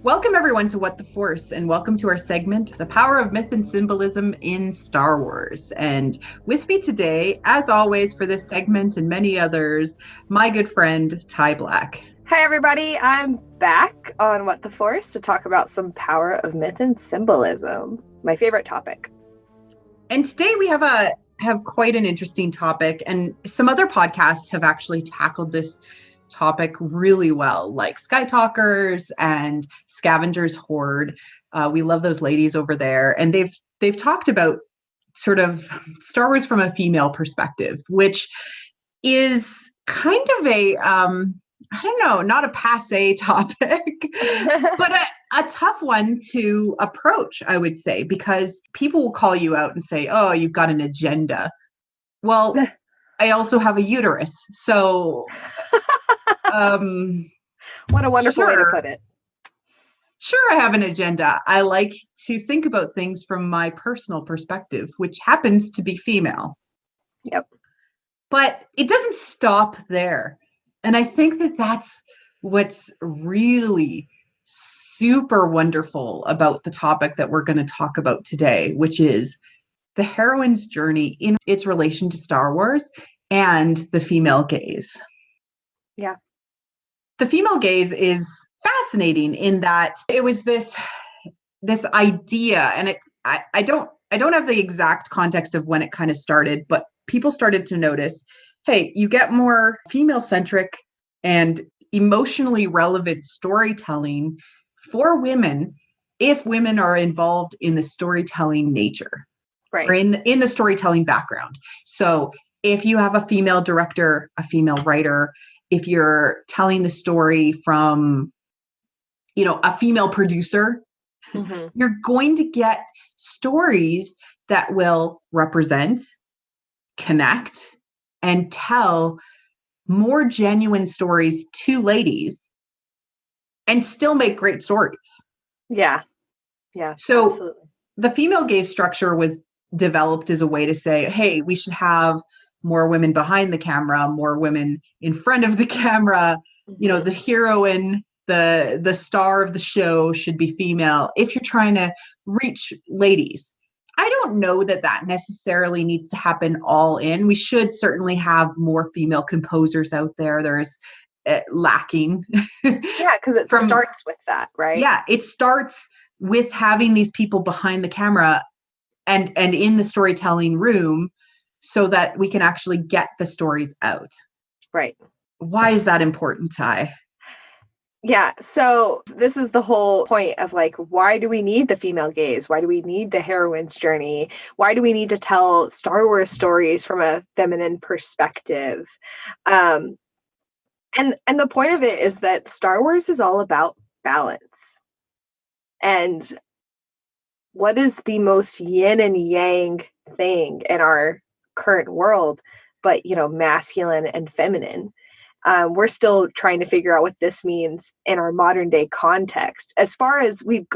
Welcome everyone to What the Force, and welcome to our segment, The Power of Myth and Symbolism in Star Wars. And with me today, as always, for this segment and many others, my good friend, Ty Black. Hi everybody, I'm back on What the Force to talk about some Power of Myth and Symbolism, my favorite topic. And today we have quite an interesting topic, and some other podcasts have actually tackled this topic really well, like Sky Talkers and Scavengers Horde. We love those ladies over there, and they've talked about sort of Star Wars from a female perspective, which is kind of a I don't know, not a passé topic, but a tough one to approach, I would say, because people will call you out and say, "Oh, you've got an agenda." Well, I also have a uterus, so. What a wonderful way to put it. Sure, I have an agenda. I like to think about things from my personal perspective, which happens to be female. Yep. But it doesn't stop there. And I think that that's what's really super wonderful about the topic that we're going to talk about today, which is the heroine's journey in its relation to Star Wars and the female gaze. Yeah. The female gaze is fascinating in that it was this idea, and I don't have the exact context of when it kind of started, but people started to notice, hey, you get more female-centric and emotionally relevant storytelling for women if women are involved in the storytelling nature, right, or in the storytelling background. So if you have a female director, a female writer, if you're telling the story from, a female producer, you're going to get stories that will represent, connect, and tell more genuine stories to ladies and still make great stories. Yeah. Yeah. So absolutely. The female gaze structure was developed as a way to say, hey, we should have more women behind the camera, more women in front of the camera. The heroine, the star of the show should be female if you're trying to reach ladies. I don't know that necessarily needs to happen all in. We should certainly have more female composers out there. There's lacking. Yeah, because it starts with that, right? Yeah, it starts with having these people behind the camera and in the storytelling room, so that we can actually get the stories out. Right. Why is that important, Ty? Yeah. So this is the whole point of why do we need the female gaze? Why do we need the heroine's journey? Why do we need to tell Star Wars stories from a feminine perspective? And the point of it is that Star Wars is all about balance. And what is the most yin and yang thing in our current world, but masculine and feminine? We're still trying to figure out what this means in our modern day context. As far as we've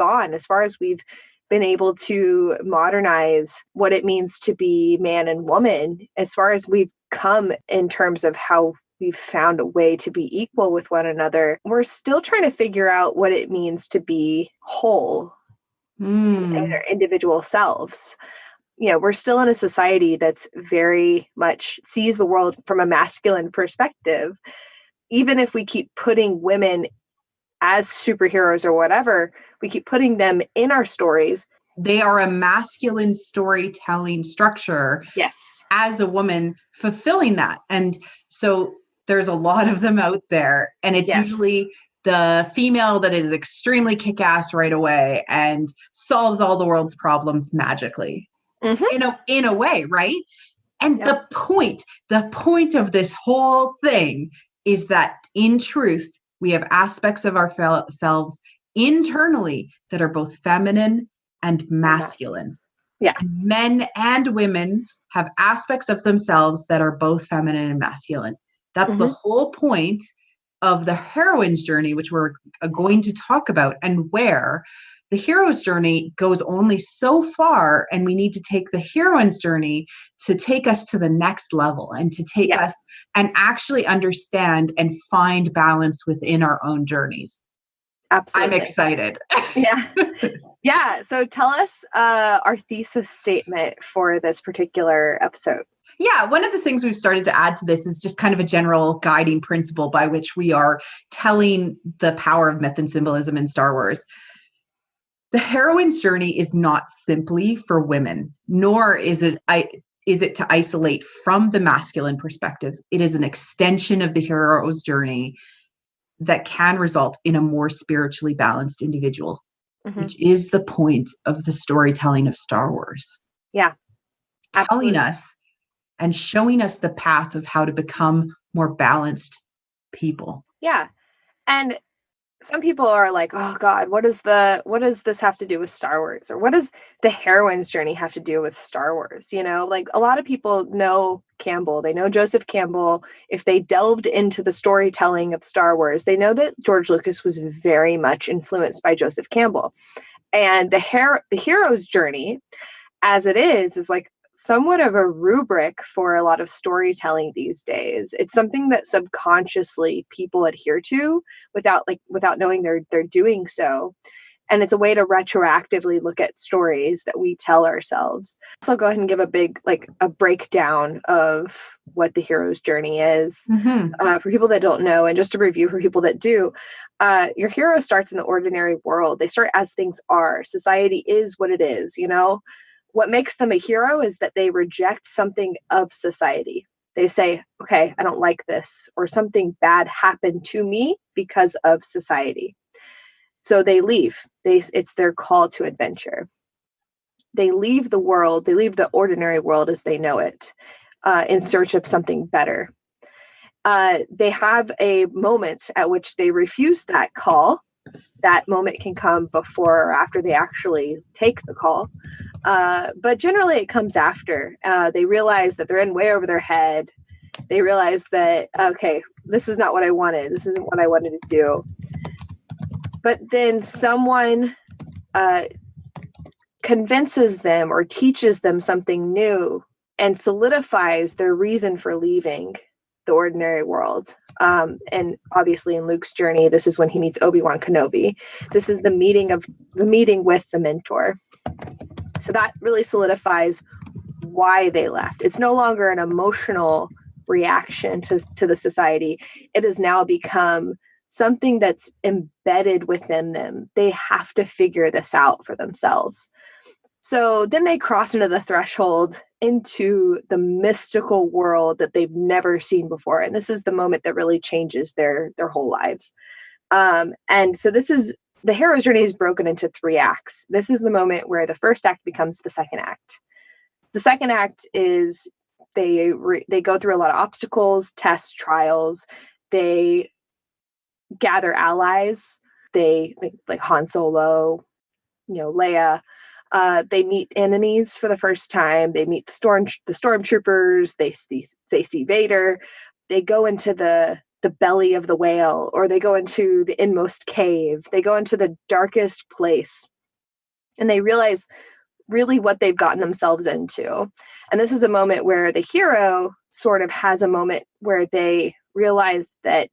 been able to modernize what it means to be man and woman, as far as we've come in terms of how we've found a way to be equal with one another, we're still trying to figure out what it means to be whole in our individual selves. We're still in a society that's very much sees the world from a masculine perspective. Even if we keep putting women as superheroes or whatever, we keep putting them in our stories. They are a masculine storytelling structure. Yes. As a woman fulfilling that. And so there's a lot of them out there. And it's usually the female that is extremely kick-ass right away and solves all the world's problems magically. In a way, right? And the point of this whole thing is that in truth, we have aspects of ourselves internally that are both feminine and masculine. Yeah. And men and women have aspects of themselves that are both feminine and masculine. That's the whole point of the heroine's journey, which we're going to talk about, and where the hero's journey goes only so far, and we need to take the heroine's journey to take us to the next level and to take us and actually understand and find balance within our own journeys. Absolutely. I'm excited. Yeah. Yeah. So tell us our thesis statement for this particular episode. Yeah, one of the things we've started to add to this is just kind of a general guiding principle by which we are telling the power of myth and symbolism in Star Wars. The heroine's journey is not simply for women, nor is it to isolate from the masculine perspective. It is an extension of the hero's journey that can result in a more spiritually balanced individual, which is the point of the storytelling of Star Wars. Yeah, absolutely. Telling us and showing us the path of how to become more balanced people. Yeah. And some people are like, oh God, what does this have to do with Star Wars? Or what does the heroine's journey have to do with Star Wars? You know, like a lot of people know Campbell. They know Joseph Campbell. If they delved into the storytelling of Star Wars, they know that George Lucas was very much influenced by Joseph Campbell. And the hero's journey, as it is like somewhat of a rubric for a lot of storytelling these days. It's something that subconsciously people adhere to without knowing they're doing so. And it's a way to retroactively look at stories that we tell ourselves. So I'll go ahead and give a breakdown of what the hero's journey is for people that don't know. And just a review for people that do. Your hero starts in the ordinary world. They start as things are. Society is what it is, you know? What makes them a hero is that they reject something of society. They say, okay, I don't like this, or something bad happened to me because of society. So they leave. It's their call to adventure. They leave the world, they leave the ordinary world as they know it, in search of something better. They have a moment at which they refuse that call. That moment can come before or after they actually take the call. But generally it comes after. They realize that they're in way over their head. They realize that, okay, this is not what I wanted. This isn't what I wanted to do. But then someone convinces them or teaches them something new and solidifies their reason for leaving the ordinary world. And obviously in Luke's journey, this is when he meets Obi-Wan Kenobi. This is the meeting with the mentor. So that really solidifies why they left. It's no longer an emotional reaction to the society. It has now become something that's embedded within them. They have to figure this out for themselves. So then they cross into the threshold into the mystical world that they've never seen before. And this is the moment that really changes their whole lives. And so this is the hero's journey is broken into 3 acts. This is the moment where the first act becomes the second act. The second act is they go through a lot of obstacles, tests, trials. They gather allies. They like Han Solo, Leia. They meet enemies for the first time. They meet the stormtroopers. They see Vader. They go into the belly of the whale, or they go into the inmost cave. They go into the darkest place, and they realize really what they've gotten themselves into. And this is a moment where the hero sort of has a moment where they realize that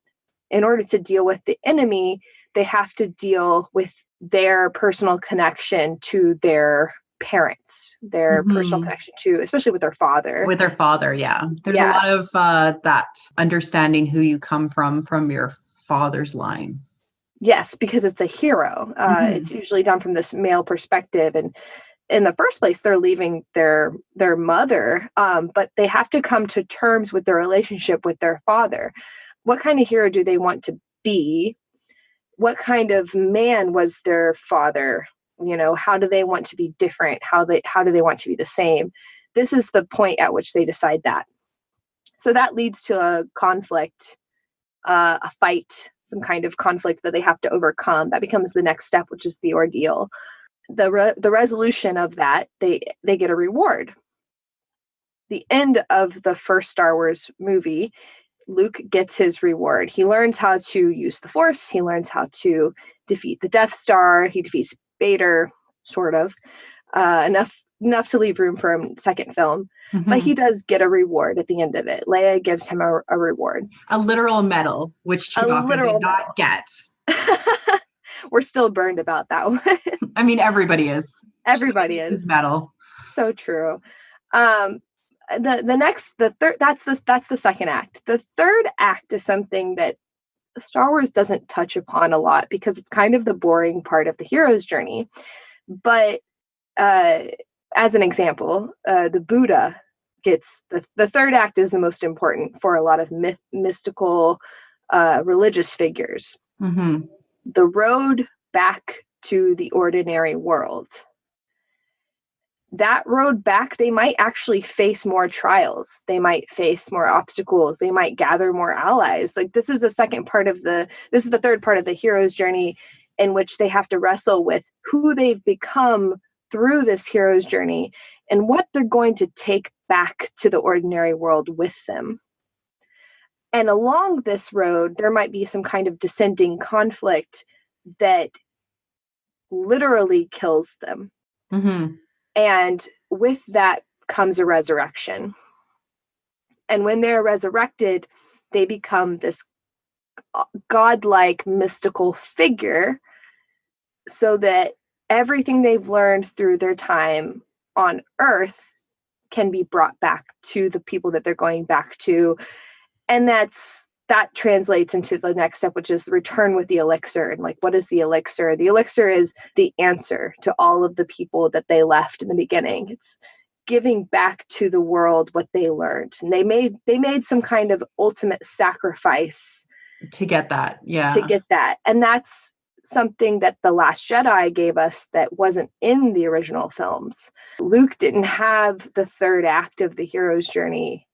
in order to deal with the enemy, they have to deal with their personal connection to their parents, their personal connection to, especially with their father. With their father, yeah. There's a lot of that understanding who you come from your father's line. Yes, because it's a hero. It's usually done from this male perspective. And in the first place, they're leaving their mother, but they have to come to terms with their relationship with their father. What kind of hero do they want to be? What kind of man was their father? How do they want to be different? How do they want to be the same? This is the point at which they decide that. So that leads to a conflict, a fight, some kind of conflict that they have to overcome. That becomes the next step, which is the ordeal. The resolution of that, they get a reward. The end of the first Star Wars movie, Luke gets his reward. He learns how to use the Force. He learns how to defeat the Death Star. He defeats Vader, sort of. Enough to leave room for a second film. But he does get a reward at the end of it. Leia gives him a reward. A literal medal, which Chewbacca did not get. we're still burned about that one. I mean, everybody is. Everybody is. Metal. So true. The third, that's the second act. The third act is something that Star Wars doesn't touch upon a lot because it's kind of the boring part of the hero's journey. But as an example, the Buddha gets the third act is the most important for a lot of mystical religious figures. Mm-hmm. The road back to the ordinary world. That road back, they might actually face more trials. They might face more obstacles. They might gather more allies. Like this is the third part of the hero's journey in which they have to wrestle with who they've become through this hero's journey and what they're going to take back to the ordinary world with them. And along this road, there might be some kind of descending conflict that literally kills them. Mm-hmm. And with that comes a resurrection. And when they're resurrected, they become this godlike mystical figure so that everything they've learned through their time on Earth can be brought back to the people that they're going back to. And that translates into the next step, which is return with the elixir. And like, what is the elixir? The elixir is the answer to all of the people that they left in the beginning. It's giving back to the world what they learned. And they made some kind of ultimate sacrifice to get that. Yeah. To get that. And that's something that The Last Jedi gave us that wasn't in the original films. Luke didn't have the third act of the hero's journey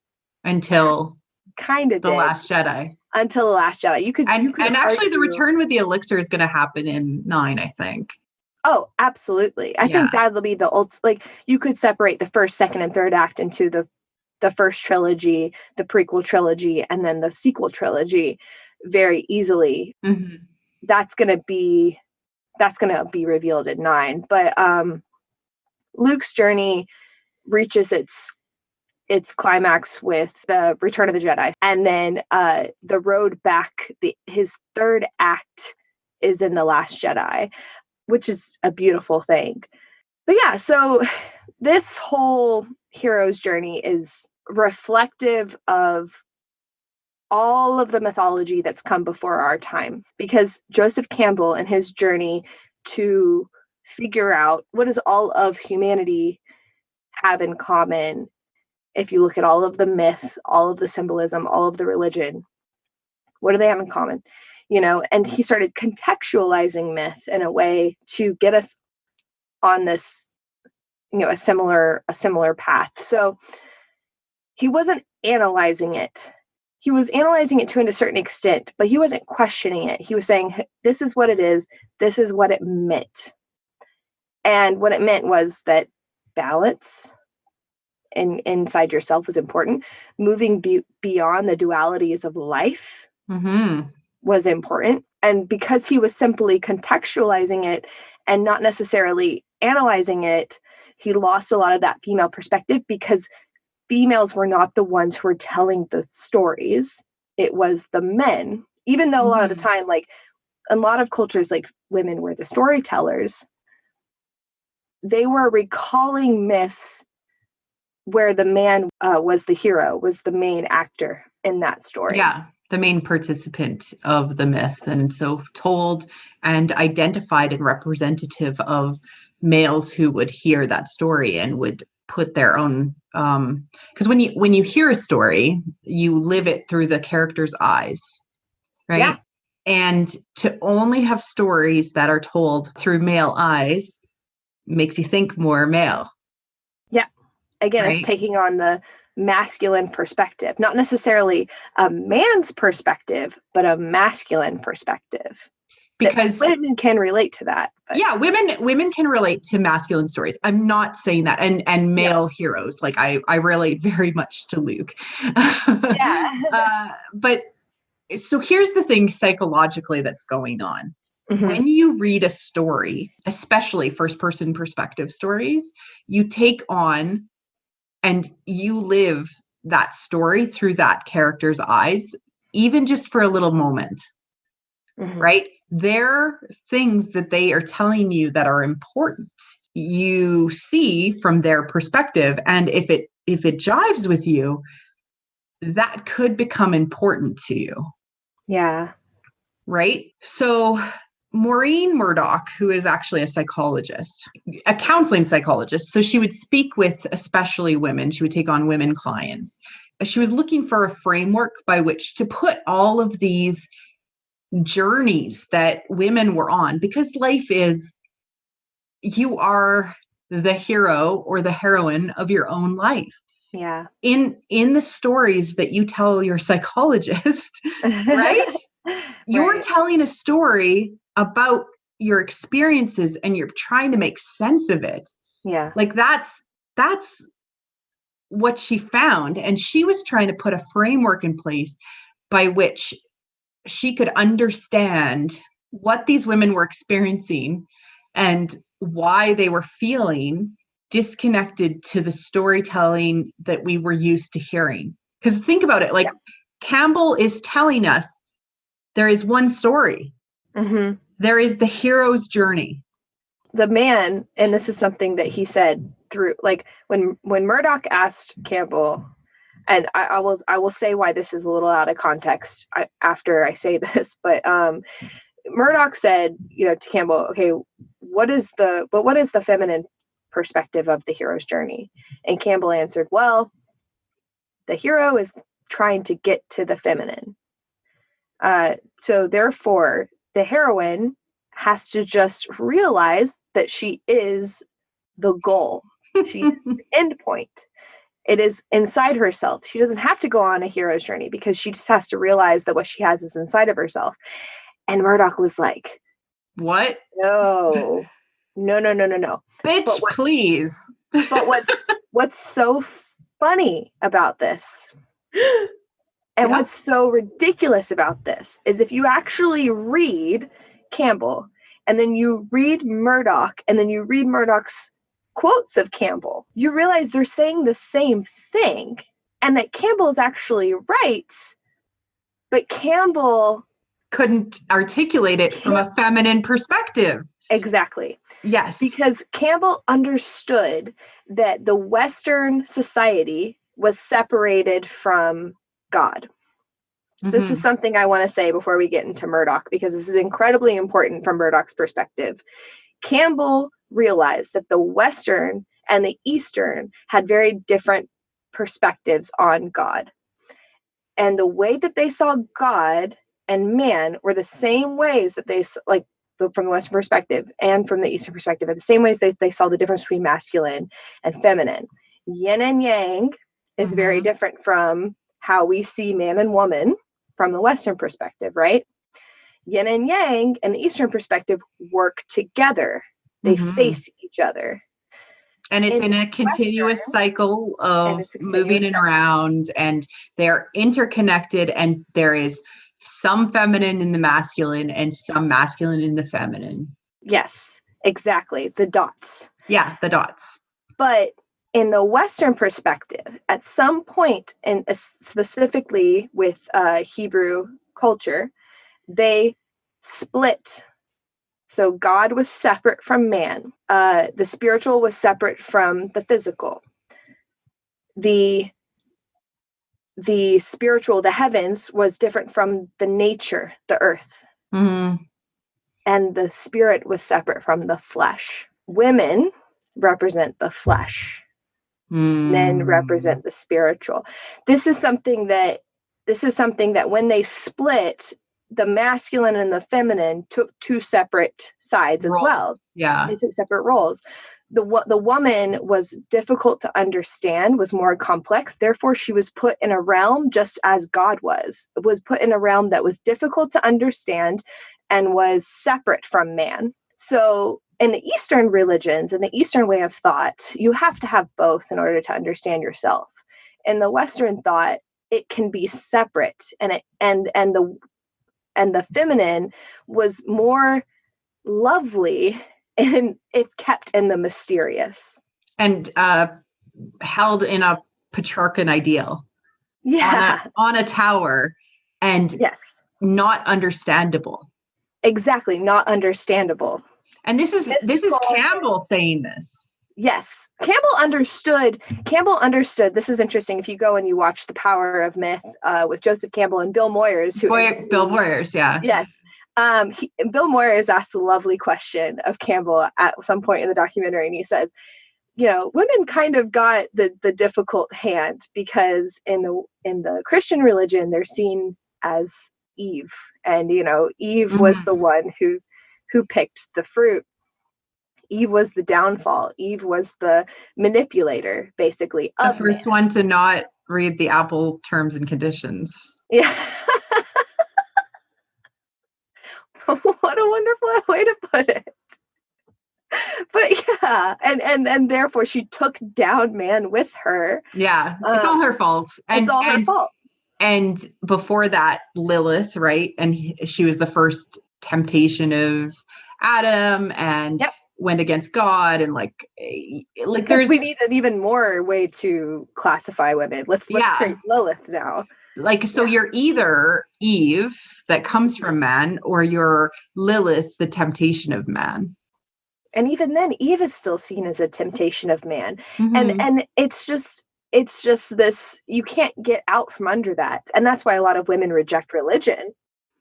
until kind of The Last Jedi. Until The Last Jedi. You could actually the return with the elixir is going to happen in 9, I think. Oh, absolutely. I think that'll be like you could separate the first, second, and third act into the first trilogy, the prequel trilogy, and then the sequel trilogy very easily. Mm-hmm. That's going to be revealed at 9. But Luke's journey reaches its climax with the Return of the Jedi. And then the road back, his third act is in The Last Jedi, which is a beautiful thing. But yeah, so this whole hero's journey is reflective of all of the mythology that's come before our time. Because Joseph Campbell and his journey to figure out what does all of humanity have in common. If you look at all of the myth, all of the symbolism, all of the religion, what do they have in common? And he started contextualizing myth in a way to get us on this, a similar path. So he wasn't analyzing it. He was analyzing it to a certain extent, but he wasn't questioning it. He was saying, this is what it is. This is what it meant. And what it meant was that balance inside yourself was important. Moving beyond the dualities of life was important. And because he was simply contextualizing it and not necessarily analyzing it, he lost a lot of that female perspective because females were not the ones who were telling the stories. It was the men. Even though a lot of the time, like a lot of cultures, like women were the storytellers, they were recalling myths where the man was the hero, was the main actor in that story. Yeah, the main participant of the myth. And so told and identified and representative of males who would hear that story and would put their own, because when you hear a story, you live it through the character's eyes, right? Yeah. And to only have stories that are told through male eyes makes you think more male. Yeah. Again, right? It's taking on the masculine perspective, not necessarily a man's perspective, but a masculine perspective. Because women can relate to that. But. Yeah, women can relate to masculine stories. I'm not saying that. And male heroes, like I relate very much to Luke. Yeah. But so here's the thing psychologically that's going on. Mm-hmm. When you read a story, especially first-person perspective stories, you take on and you live that story through that character's eyes, even just for a little moment. Mm-hmm. Right? they're things that they are telling you that are important. You see from their perspective, and if it jives with you, that could become important to you. Yeah. Right? So Maureen Murdoch, who is actually a psychologist, a counseling psychologist, so she would speak with especially women. She would take on women clients. She was looking for a framework by which to put all of these journeys that women were on, because life is, you are the hero or the heroine of your own life. Yeah. In the stories that you tell your psychologist, right? You're Right. telling a story about your experiences and you're trying to make sense of it. Yeah. Like that's what she found. And she was trying to put a framework in place by which she could understand what these women were experiencing and why they were feeling disconnected to the storytelling that we were used to hearing. Because think about it, like Campbell is telling us there is one story. Mm-hmm. There is the hero's journey. The man, and this is something that he said through, like when Murdoch asked Campbell, and I will say why this is a little out of context after I say this, but Murdoch said, to Campbell, okay, what is the feminine perspective of the hero's journey? And Campbell answered, well, the hero is trying to get to the feminine. So therefore, the heroine has to just realize that she is the goal. She's the end point. It is inside herself. She doesn't have to go on a hero's journey because she just has to realize that what she has is inside of herself. And Murdoch was like, what? No. Bitch, please. But what's so funny about this and what's so ridiculous about this is if you actually read Campbell and then you read Murdoch and then you read Murdoch's quotes of Campbell, you realize they're saying the same thing and that Campbell is actually right, but Campbell couldn't articulate it from a feminine perspective. Exactly. Yes. Because Campbell understood that the Western society was separated from God. So this is something I want to say before we get into Murdoch, because this is incredibly important from Murdoch's perspective. Campbell realized that the Western and the Eastern had very different perspectives on God. And the way that they saw God and man were the same ways that they, like, from the Western perspective and from the Eastern perspective, are the same ways they saw the difference between masculine and feminine. Yin and yang is very different from how we see man and woman from the Western perspective, right? Yin and yang and the Eastern perspective work together. They face each other. And it's in a continuous cycle of moving and around, and they're interconnected, and there is some feminine in the masculine and some masculine in the feminine. Yes, exactly. The dots. Yeah, the dots. But in the Western perspective, at some point, and specifically with Hebrew culture, they split. So God was separate from man. The spiritual was separate from the physical. The spiritual, the heavens, was different from the nature, the earth. And the spirit was separate from the flesh. Women represent the flesh. Men represent the spiritual. This is something that when they split, the masculine and the feminine took two separate sides as well. Yeah. They took separate roles. The woman was difficult to understand, was more complex. Therefore, she was put in a realm just as God was put in a realm that was difficult to understand and was separate from man. So in the Eastern religions and the Eastern way of thought, you have to have both in order to understand yourself. In the Western thought, it can be separate, and the feminine was more lovely, and it kept in the mysterious and held in a Petrarchan ideal. Yeah, on a tower, and yes, not understandable. Exactly. Not understandable. And this is Campbell saying this. Yes. Campbell understood. This is interesting. If you go and you watch The Power of Myth with Joseph Campbell and Bill Moyers. Bill Moyers, yeah. Yes. Bill Moyers asks a lovely question of Campbell at some point in the documentary. And he says, women kind of got the difficult hand because in the Christian religion, they're seen as Eve. And, Eve was the one who picked the fruit. Eve was the downfall. Eve was the manipulator, basically. The first one to not read the Apple terms and conditions. Yeah. What a wonderful way to put it. But yeah, and therefore she took down man with her. Yeah, it's all her fault. It's all her fault. And before that, Lilith, right? And she was the first temptation of Adam, and went against God, and because we need an even more way to classify women. Let's create Lilith now. You're either Eve that comes from man, or you're Lilith, the temptation of man. And even then, Eve is still seen as a temptation of man. And it's just this, you can't get out from under that. And that's why a lot of women reject religion.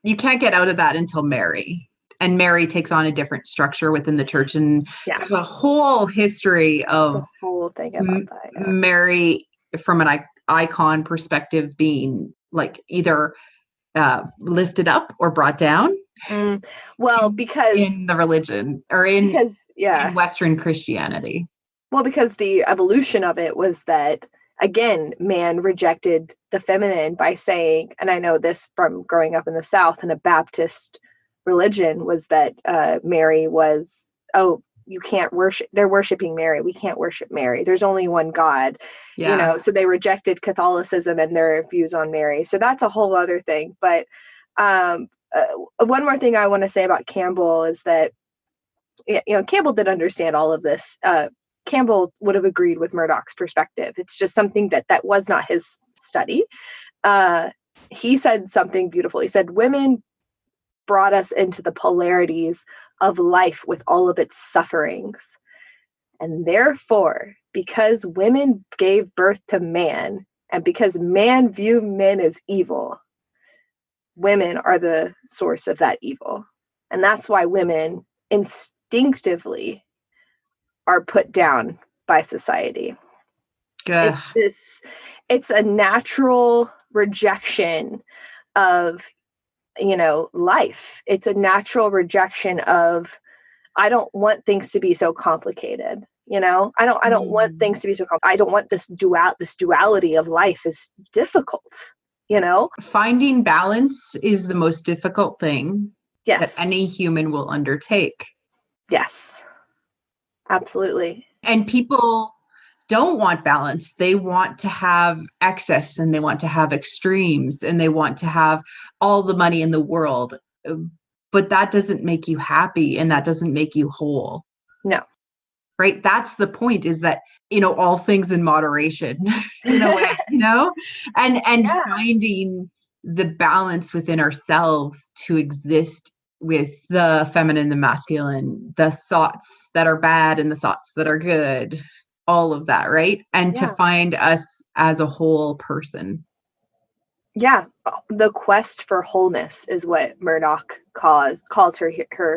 You can't get out of that until Mary. And Mary takes on a different structure within the church. And there's a whole history of a whole thing about that. Yeah. Mary from an icon perspective being either lifted up or brought down. Well, because in the religion or in Western Christianity. Well, because the evolution of it was that, again, man rejected the feminine by saying, and I know this from growing up in the South in a Baptist religion, was that Mary was, you can't worship, they're worshiping Mary. We can't worship Mary. There's only one God, so they rejected Catholicism and their views on Mary. So that's a whole other thing. But one more thing I want to say about Campbell is that, Campbell did understand all of this. Campbell would have agreed with Murdoch's perspective. It's just something that was not his study. He said something beautiful. He said, women brought us into the polarities of life with all of its sufferings. And therefore, because women gave birth to man, and because man viewed men as evil, women are the source of that evil. And that's why women instinctively are put down by society. It's a natural rejection of, life. It's a natural rejection of, I don't want things to be so complicated. I don't want things to be so complicated. I don't want this duality of life is difficult. Finding balance is the most difficult thing that any human will undertake. Yes, absolutely. And people don't want balance. They want to have excess, and they want to have extremes, and they want to have all the money in the world. But that doesn't make you happy, and that doesn't make you whole. No. Right? That's the point, is that, all things in moderation, in a way, and finding the balance within ourselves to exist with the feminine, the masculine, the thoughts that are bad and the thoughts that are good, all of that, right? And to find us as a whole person. Yeah. The quest for wholeness is what Murdoch calls her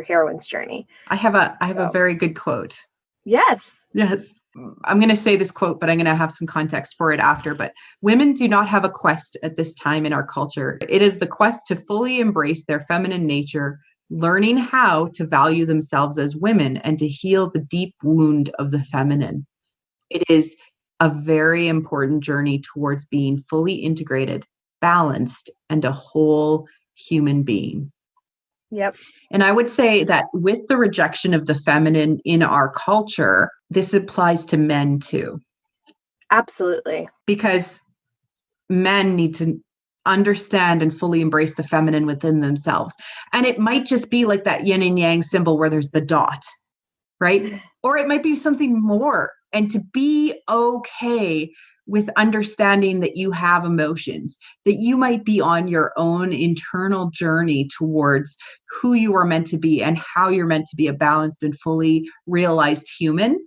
heroine's journey. I have a very good quote. Yes. I'm going to say this quote, but I'm going to have some context for it after. But women do not have a quest at this time in our culture. It is the quest to fully embrace their feminine nature, learning how to value themselves as women and to heal the deep wound of the feminine. It is a very important journey towards being fully integrated, balanced, and a whole human being. Yep. And I would say that with the rejection of the feminine in our culture, this applies to men too. Absolutely. Because men need to understand and fully embrace the feminine within themselves. And it might just be like that yin and yang symbol where there's the dot, right? Or it might be something more. And to be okay with understanding that you have emotions, that you might be on your own internal journey towards who you are meant to be and how you're meant to be a balanced and fully realized human,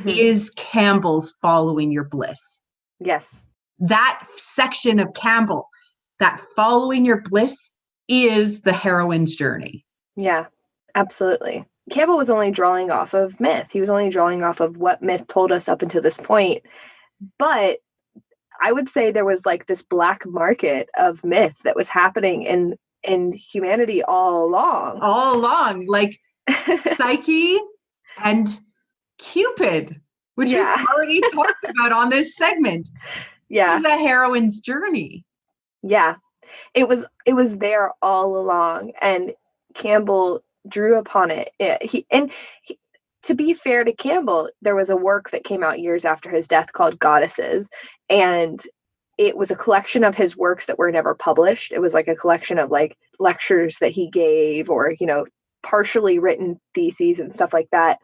is Campbell's Following Your Bliss. Yes. That section of Campbell, that following your bliss, is the heroine's journey. Yeah, absolutely. Campbell was only drawing off of myth. He was only drawing off of what myth told us up until this point. But I would say there was like this black market of myth that was happening in humanity all along. All along, like Psyche and Cupid, which we've already talked about on this segment. Yeah. Is the heroine's journey. Yeah. It was there all along, and Campbell drew upon it. To be fair to Campbell, there was a work that came out years after his death called Goddesses, and it was a collection of his works that were never published. It was like a collection of like lectures that he gave, or, you know, partially written theses and stuff like that.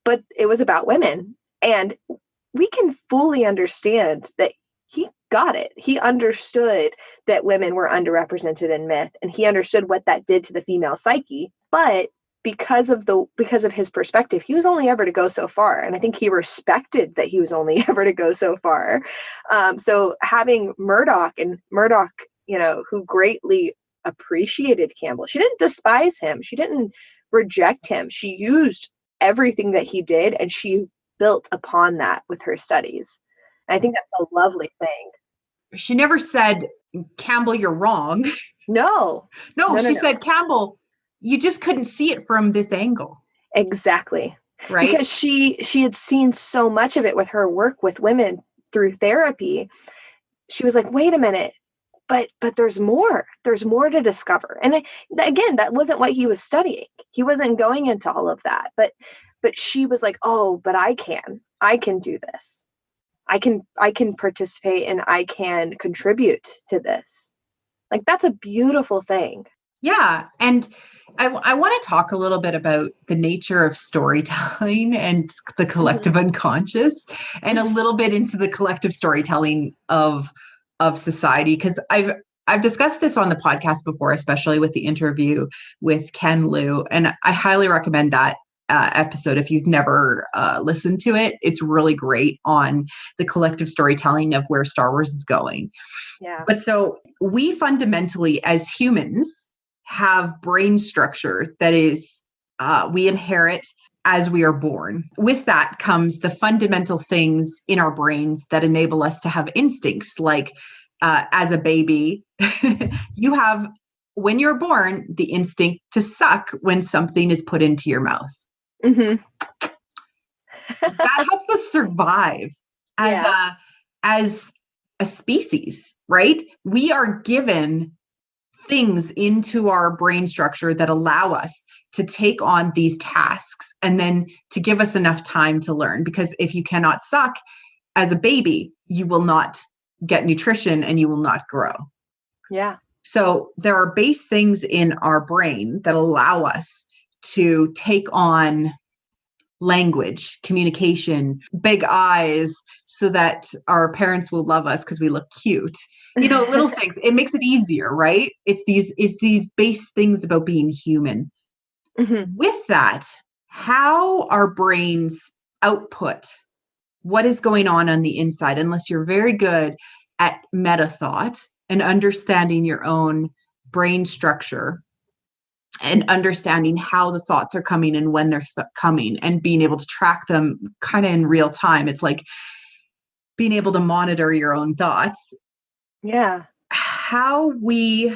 But it was about women, and we can fully understand that he got it. He understood that women were underrepresented in myth, and he understood what that did to the female psyche. But because of his perspective, he was only ever to go so far. And I think he respected that he was only ever to go so far. So having Murdoch, you know, who greatly appreciated Campbell, she didn't despise him. She didn't reject him. She used everything that he did, and she built upon that with her studies. And I think that's a lovely thing. She never said, Campbell, you're wrong. No, she said, Campbell, you just couldn't see it from this angle. Exactly. Right. Because she had seen so much of it with her work with women through therapy. She was like, wait a minute, but there's more to discover. And again, that wasn't what he was studying. He wasn't going into all of that, but she was like, oh, but I can do this. I can participate, and I can contribute to this. Like, that's a beautiful thing. Yeah. And I want to talk a little bit about the nature of storytelling and the collective unconscious, and a little bit into the collective storytelling of society. Because I've discussed this on the podcast before, especially with the interview with Ken Liu. And I highly recommend that episode if you've never listened to it. It's really great on the collective storytelling of where Star Wars is going. Yeah. But so we fundamentally, as humans, have brain structure that is we inherit as we are born. With that comes the fundamental things in our brains that enable us to have instincts. Like as a baby, you have, when you're born, the instinct to suck when something is put into your mouth. That helps us survive as a species, right? We are given things into our brain structure that allow us to take on these tasks, and then to give us enough time to learn. Because if you cannot suck as a baby, you will not get nutrition and you will not grow. Yeah. So there are base things in our brain that allow us to take on language, communication, big eyes, so that our parents will love us because we look cute. You know, little things. It makes it easier, right? It's these base things about being human. With that, how our brains output what is going on the inside, unless you're very good at meta thought and understanding your own brain structure, and understanding how the thoughts are coming and when they're coming, and being able to track them kind of in real time. It's like being able to monitor your own thoughts. Yeah. How we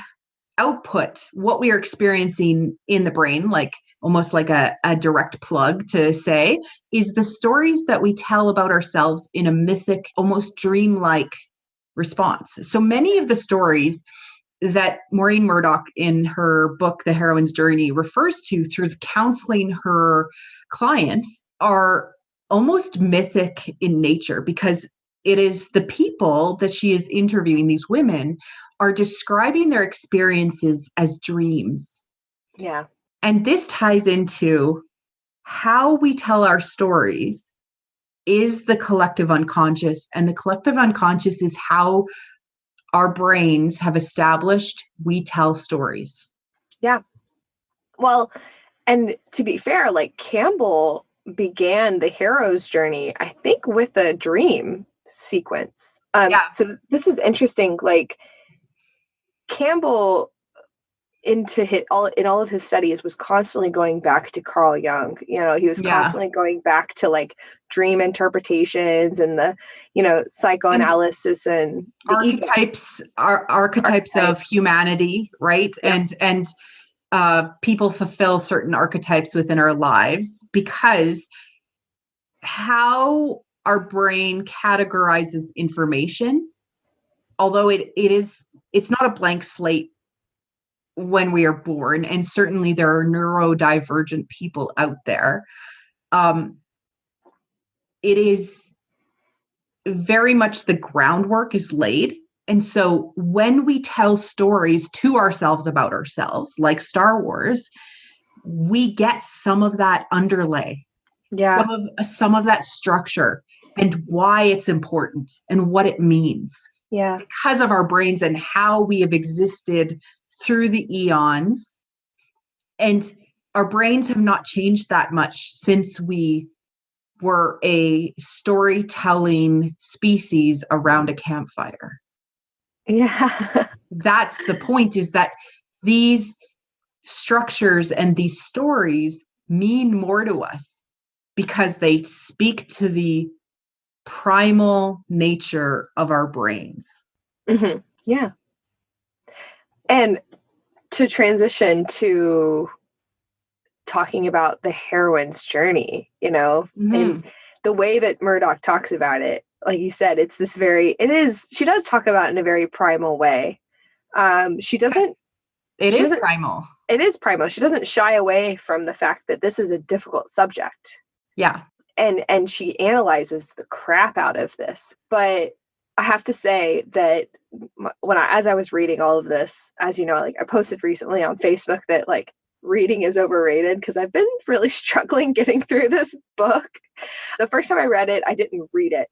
output what we are experiencing in the brain, like almost like a direct plug to say, is the stories that we tell about ourselves in a mythic, almost dreamlike response. So many of the stories that Maureen Murdoch in her book, The Heroine's Journey, refers to through counseling her clients are almost mythic in nature, because it is the people that she is interviewing, these women, are describing their experiences as dreams. Yeah. And this ties into how we tell our stories is the collective unconscious, and the collective unconscious is how our brains have established we tell stories. Yeah. Well, and to be fair, like Campbell began the hero's journey, I think, with a dream sequence. So this is interesting. Like Campbell, in all of his studies, was constantly going back to Carl Jung. You know, he was constantly going back to like dream interpretations and the, you know, psychoanalysis and the archetypes of humanity, right? Yeah. And people fulfill certain archetypes within our lives because how our brain categorizes information, although it's not a blank slate when we are born, and certainly there are neurodivergent people out there. It is very much the groundwork is laid. And so when we tell stories to ourselves about ourselves, like Star Wars, we get some of that underlay, some of that structure and why it's important and what it means. Yeah. Because of our brains and how we have existed through the eons. And our brains have not changed that much since we were a storytelling species around a campfire. Yeah. That's the point, is that these structures and these stories mean more to us because they speak to the primal nature of our brains. Mm-hmm. Yeah. And to transition to talking about the heroine's journey, you know, and the way that Murdoch talks about it, like you said, it's this she does talk about it in a very primal way. It is primal. It is primal. She doesn't shy away from the fact that this is a difficult subject. Yeah. And she analyzes the crap out of this. But I have to say that as I was reading all of this, as you know, like I posted recently on Facebook that like reading is overrated because I've been really struggling getting through this book. The first time I read it, I didn't read it.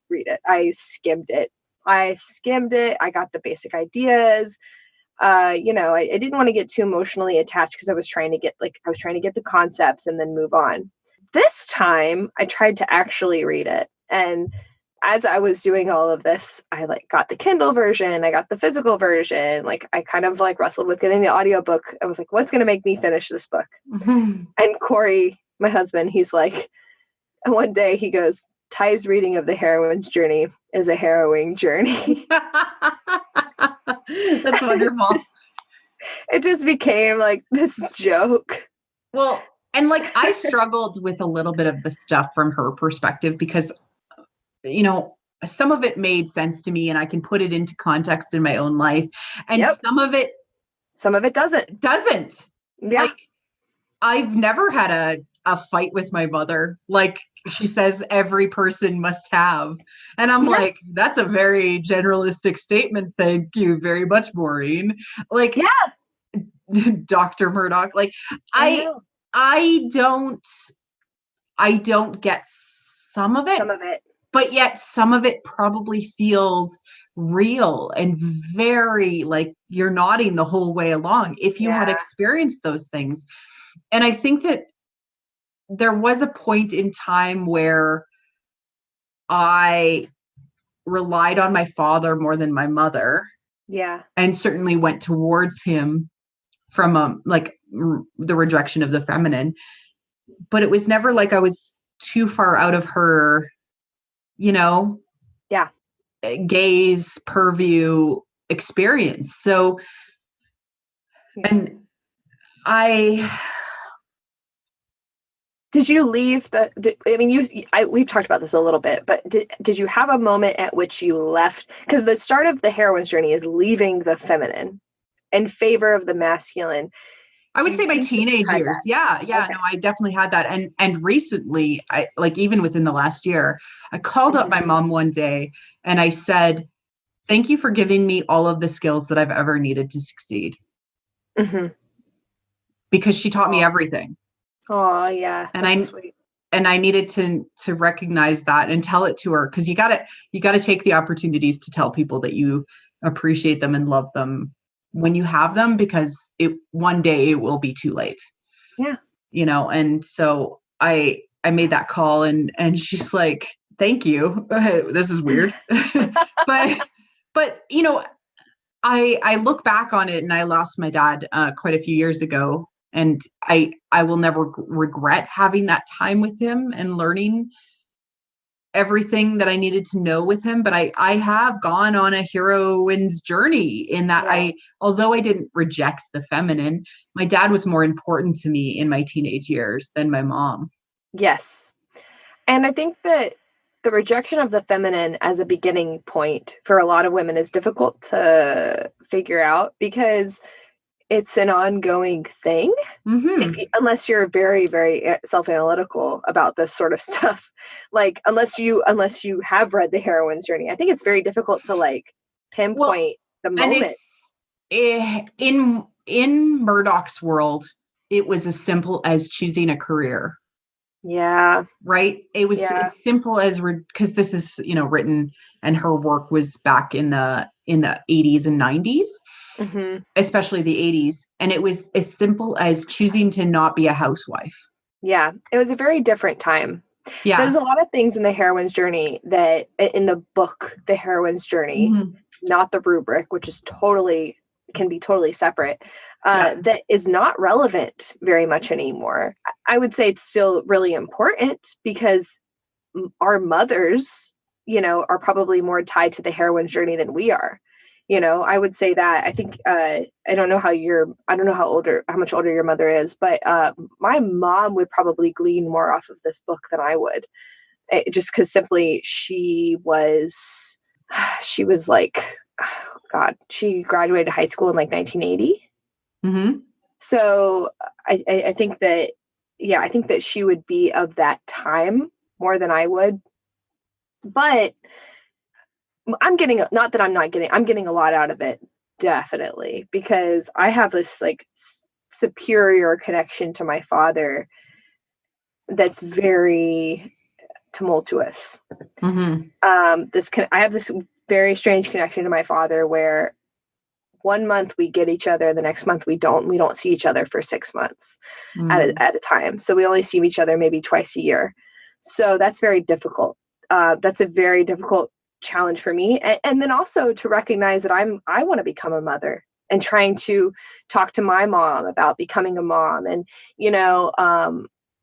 I skimmed it. I got the basic ideas. You know, I didn't want to get too emotionally attached because I was trying to get the concepts and then move on. This time I tried to actually read it. And as I was doing all of this, I like got the Kindle version, I got the physical version. Like I kind of like wrestled with getting the audiobook. I was like, what's going to make me finish this book? Mm-hmm. And Corey, my husband, he's like, and one day he goes, Ty's reading of the Heroine's Journey is a harrowing journey. That's wonderful. It just became like this joke. Well, and like I struggled with a little bit of the stuff from her perspective because, you know, some of it made sense to me and I can put it into context in my own life. And some of it doesn't. Yeah. Like I've never had a fight with my mother. Like she says, every person must have. And I'm like, that's a very generalistic statement. Thank you very much, Maureen. Like, Dr. Murdoch. Like, I don't get some of it. But yet some of it probably feels real and very like you're nodding the whole way along if you had experienced those things. And I think that there was a point in time where I relied on my father more than my mother. Yeah. And certainly went towards him from the rejection of the feminine. But it was never like I was too far out of her, you know, gaze, purview, experience. So, and did you leave we've talked about this a little bit, but did you have a moment at which you left? Because the start of the heroine's journey is leaving the feminine in favor of the masculine. I would say my teenage years. Yeah. Okay. No, I definitely had that. And recently, I like even within the last year, I called up my mom one day and I said, thank you for giving me all of the skills that I've ever needed to succeed. Mm-hmm. Because she taught me everything. Oh, yeah. And sweet. I needed to recognize that and tell it to her, because you gotta take the opportunities to tell people that you appreciate them and love them when you have them, because one day it will be too late. Yeah. And so I made that call, and she's like, thank you. This is weird. but I look back on it, and I lost my dad quite a few years ago, and I will never regret having that time with him and learning everything that I needed to know with him. But I have gone on a heroine's journey in that although I didn't reject the feminine, my dad was more important to me in my teenage years than my mom. Yes. And I think that the rejection of the feminine as a beginning point for a lot of women is difficult to figure out, because it's an ongoing thing. Mm-hmm. Unless you're very, very self-analytical about this sort of stuff, like unless you have read the Heroine's Journey, I think it's very difficult to like pinpoint the moment. In Murdoch's world, it was as simple as choosing a career. Yeah. Right. It was as simple as, because this is, written, and her work was back in the 80s and 90s, especially the 80s. And it was as simple as choosing to not be a housewife. Yeah. It was a very different time. Yeah. There's a lot of things in the Heroine's Journey that in the book, The Heroine's Journey, not the rubric, which is can be totally separate, that is not relevant very much anymore. I would say it's still really important, because our mothers, are probably more tied to the Heroine's Journey than we are. I would say that. I think I don't know how much older your mother is, but my mom would probably glean more off of this book than I would, just because simply she was like, oh God, she graduated high school in like 1980. So I think that, I think that she would be of that time more than I would. But I'm getting a lot out of it, definitely, because I have this like superior connection to my father that's very tumultuous. I have this very strange connection to my father where one month we get each other, the next month we don't see each other for 6 months at a time. So we only see each other maybe twice a year. So that's very difficult. That's a very difficult challenge for me. And then also to recognize that I want to become a mother, and trying to talk to my mom about becoming a mom, and,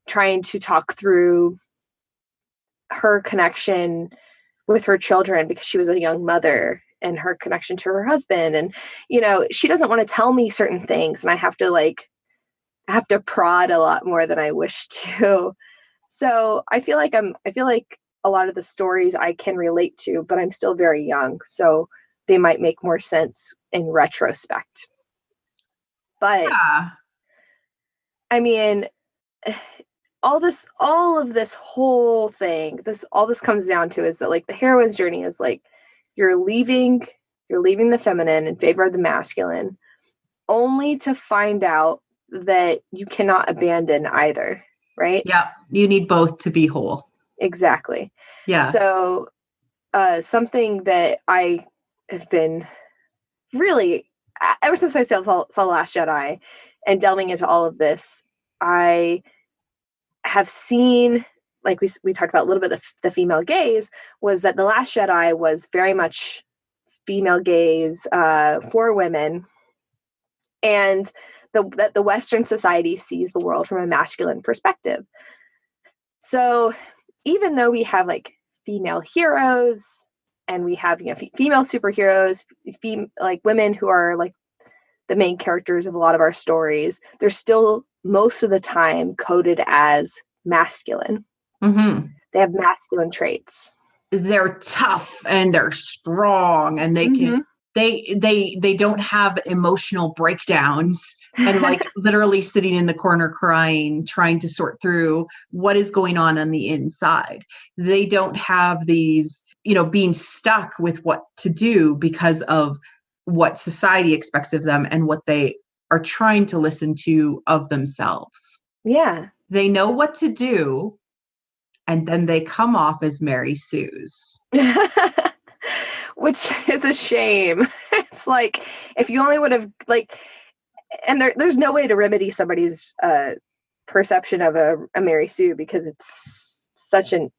trying to talk through her connection with her children, because she was a young mother, and her connection to her husband. And, she doesn't want to tell me certain things, and I have to prod a lot more than I wish to. So I feel like a lot of the stories I can relate to, but I'm still very young, so they might make more sense in retrospect. But I mean, all of this whole thing, all this comes down to is that like the Heroine's Journey is like, you're leaving the feminine in favor of the masculine, only to find out that you cannot abandon either, right? Yeah, you need both to be whole. Exactly. Yeah. So something that I have been really, ever since I saw The Last Jedi and delving into all of this, I have seen, like we talked about a little bit, the female gaze, was that The Last Jedi was very much female gaze for women, and that the Western society sees the world from a masculine perspective. So even though we have like female heroes, and we have female superheroes, like women who are like the main characters of a lot of our stories, they're still most of the time coded as masculine. They have masculine traits. They're tough and they're strong, and they can they don't have emotional breakdowns and like literally sitting in the corner crying, trying to sort through what is going on the inside. They don't have these, being stuck with what to do because of what society expects of them and what they are trying to listen to of themselves. Yeah. They know what to do, and then they come off as Mary Sue's. Which is a shame. It's like, if you only would have, like, and there's no way to remedy somebody's perception of a Mary Sue, because it's such a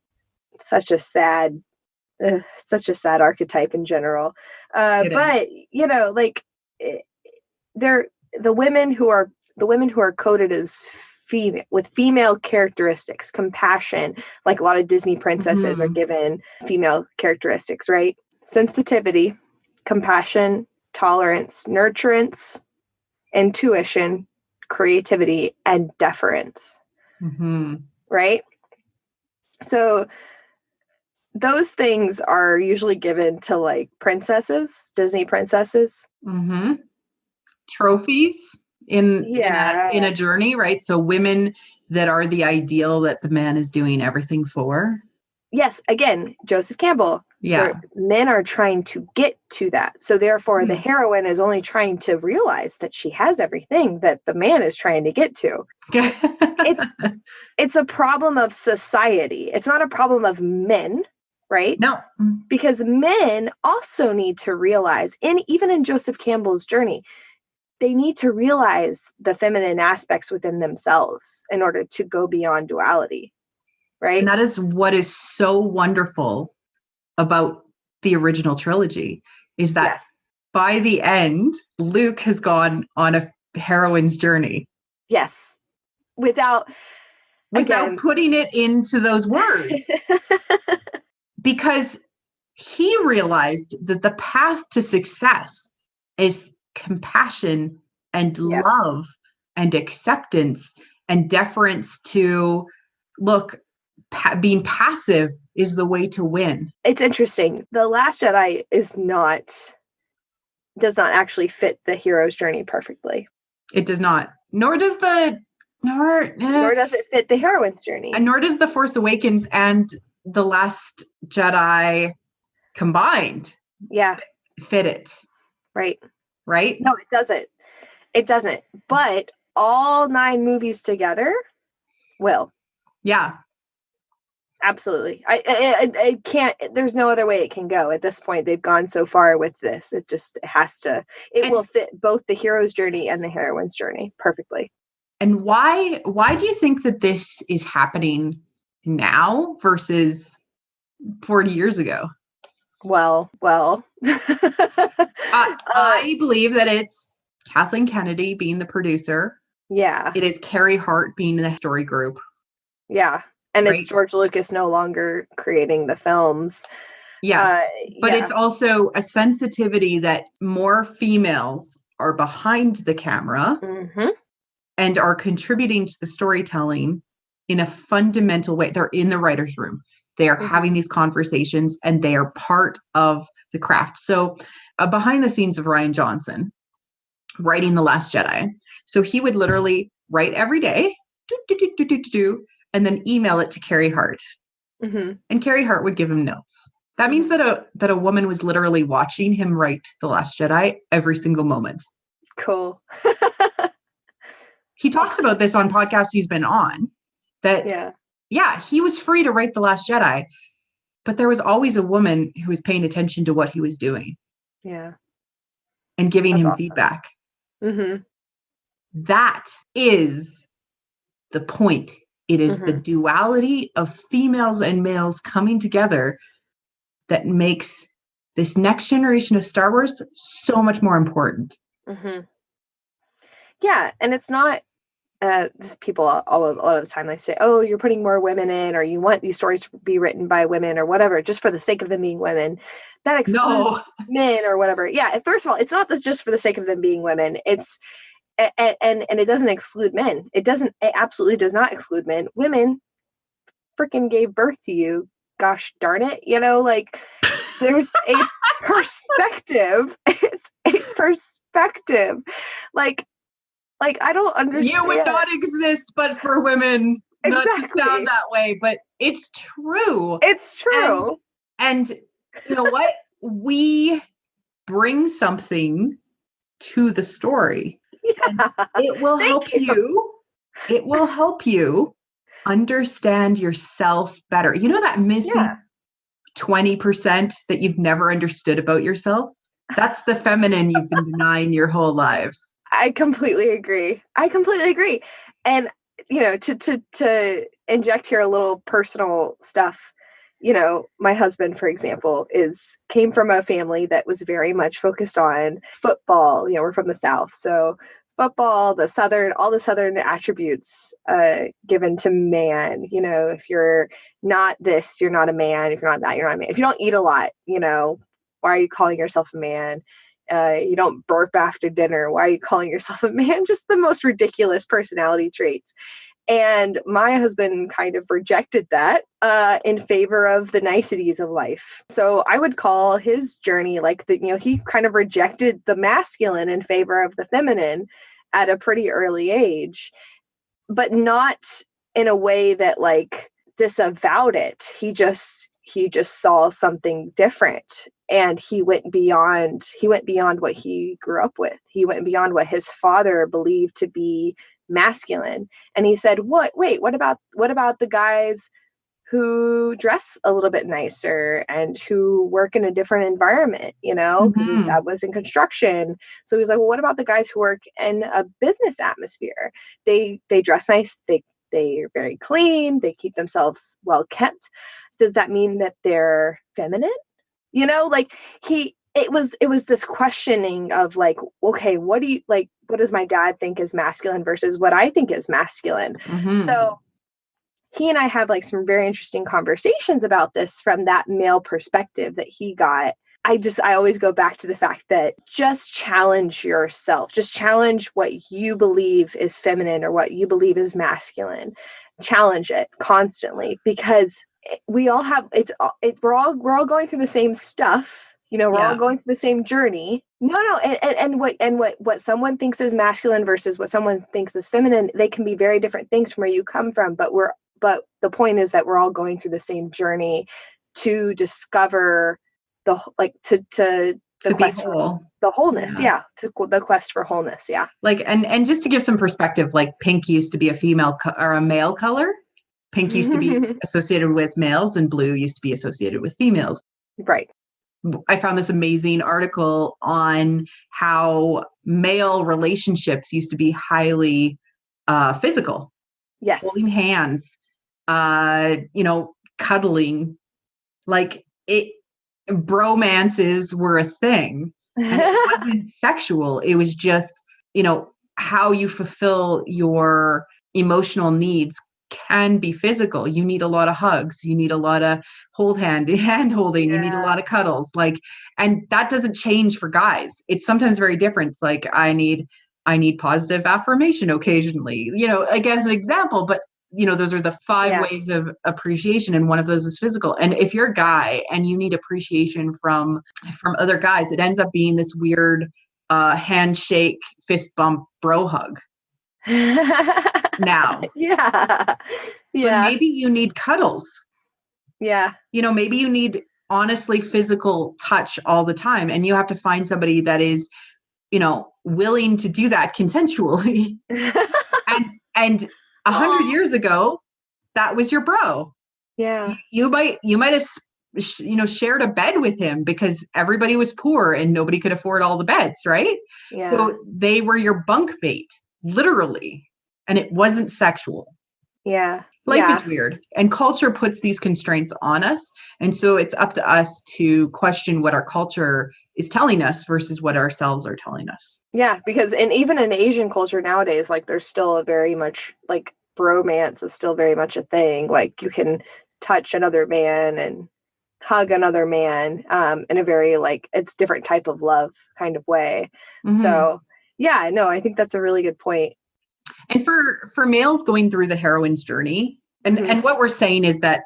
sad archetype in general. But you know, like, they're the women who are coded as female, with female characteristics, compassion, like a lot of Disney princesses are given female characteristics, right? Sensitivity, compassion, tolerance, nurturance, intuition, creativity, and deference. Right? So those things are usually given to, like, princesses, Disney princesses. Trophies in a journey, right? So women that are the ideal that the man is doing everything for. Yes, again, Joseph Campbell. Yeah. Men are trying to get to that. So therefore, the heroine is only trying to realize that she has everything that the man is trying to get to. It's a problem of society. It's not a problem of men, right? No. Because men also need to realize, and even in Joseph Campbell's journey, they need to realize the feminine aspects within themselves in order to go beyond duality, right? And that is what is so wonderful about the original trilogy, is that by the end, Luke has gone on a heroine's journey. Yes. Without putting it into those words. Because he realized that the path to success is compassion and love and acceptance and deference to, look, being passive is the way to win. It's interesting. The Last Jedi does not actually fit the hero's journey perfectly. It does not. Nor does it fit the heroine's journey. And nor does The Force Awakens and The Last Jedi combined fit it. Right. Right? No, it doesn't. It doesn't. But all 9 movies together will. Yeah. Absolutely. I can't, there's no other way it can go. At this point, they've gone so far with this. It will fit both the hero's journey and the heroine's journey perfectly. And why do you think that this is happening now versus 40 years ago? Well. I believe that it's Kathleen Kennedy being the producer. Yeah. It is Carrie Hart being in the story group. Yeah. And it's George Lucas no longer creating the films. Yes. But it's also a sensitivity that more females are behind the camera and are contributing to the storytelling in a fundamental way. They're in the writer's room. They are having these conversations and they are part of the craft. So behind the scenes of Rian Johnson writing The Last Jedi. So he would literally write every day, and then email it to Carrie Hart. And Carrie Hart would give him notes. That means that a woman was literally watching him write The Last Jedi every single moment. Cool. He talks about this on podcasts he's been on. That he was free to write The Last Jedi, but there was always a woman who was paying attention to what he was doing. Yeah. And giving him feedback. That is the point. It is the duality of females and males coming together that makes this next generation of Star Wars so much more important. Yeah. And it's not, people a lot of the time, they say, oh, you're putting more women in, or you want these stories to be written by women or whatever, just for the sake of them being women. That excludes men or whatever. Yeah. First of all, it's not just for the sake of them being women. It's, and it doesn't exclude men. It absolutely does not exclude men. Women freaking gave birth to you. Gosh darn it. You know, like, there's a perspective. It's a perspective. Like, I don't understand. You would not exist but for women. Not to sound that way, but it's true. It's true. And you know what? We bring something to the story. Yeah. And it will help you. It will help you Understand yourself better. You know that missing Yeah. 20% that you've never understood about yourself? That's the feminine you've been denying your whole lives. I completely agree. And to inject here a little personal stuff, my husband, for example, came from a family that was very much focused on football. We're from the South, so football, all the Southern attributes given to man. If you're not this, you're not a man. If you're not that, you're not a man. If you don't eat a lot, why are you calling yourself a man? You don't burp after dinner. Why are you calling yourself a man? Just the most ridiculous personality traits. And my husband kind of rejected that in favor of the niceties of life. So I would call his journey he kind of rejected the masculine in favor of the feminine at a pretty early age, but not in a way that disavowed it. He just saw something different. And he went beyond what he grew up with. He went beyond what his father believed to be masculine. And he said, what about the guys who dress a little bit nicer and who work in a different environment, because his dad was in construction. So he was like, well, what about the guys who work in a business atmosphere? They dress nice. They're very clean. They keep themselves well kept. Does that mean that they're feminine? It was this questioning of okay, what does my dad think is masculine versus what I think is masculine? So he and I have some very interesting conversations about this from that male perspective that he got. I always go back to the fact that just challenge yourself, just challenge what you believe is feminine or what you believe is masculine, challenge it constantly, because we all have we're all going through the same stuff. We're all going through the same journey. And what someone thinks is masculine versus what someone thinks is feminine, they can be very different things from where you come from. But the point is that we're all going through the same journey to discover to be whole. The wholeness, the quest for wholeness, and just to give some perspective, pink used to be a female or a male color. Pink used to be associated with males and blue used to be associated with females. Right. I found this amazing article on how male relationships used to be highly physical. Yes. Holding hands, cuddling. Bromances were a thing. And it wasn't sexual. It was just, how you fulfill your emotional needs can be physical. You need a lot of hugs. You need a lot of hand holding. Yeah. You need a lot of cuddles. And that doesn't change for guys. It's sometimes very different. It's I need positive affirmation occasionally, as an example, but those are the 5 ways of appreciation. And one of those is physical. And if you're a guy and you need appreciation from other guys, it ends up being this weird handshake, fist bump, bro hug. Now. Yeah. But maybe you need cuddles. Yeah. Maybe you need honestly physical touch all the time. And you have to find somebody that is, willing to do that consensually. and 100 years ago, that was your bro. Yeah. You might have, shared a bed with him because everybody was poor and nobody could afford all the beds. Right. Yeah. So they were your bunk mate, literally. And it wasn't sexual. Yeah. Life is weird. And culture puts these constraints on us. And so it's up to us to question what our culture is telling us versus what ourselves are telling us. Yeah, because even in Asian culture nowadays, there's still a very much bromance is still very much a thing. You can touch another man and hug another man in a very it's different type of love kind of way. Mm-hmm. So I think that's a really good point. And for males going through the heroine's journey, and what we're saying is that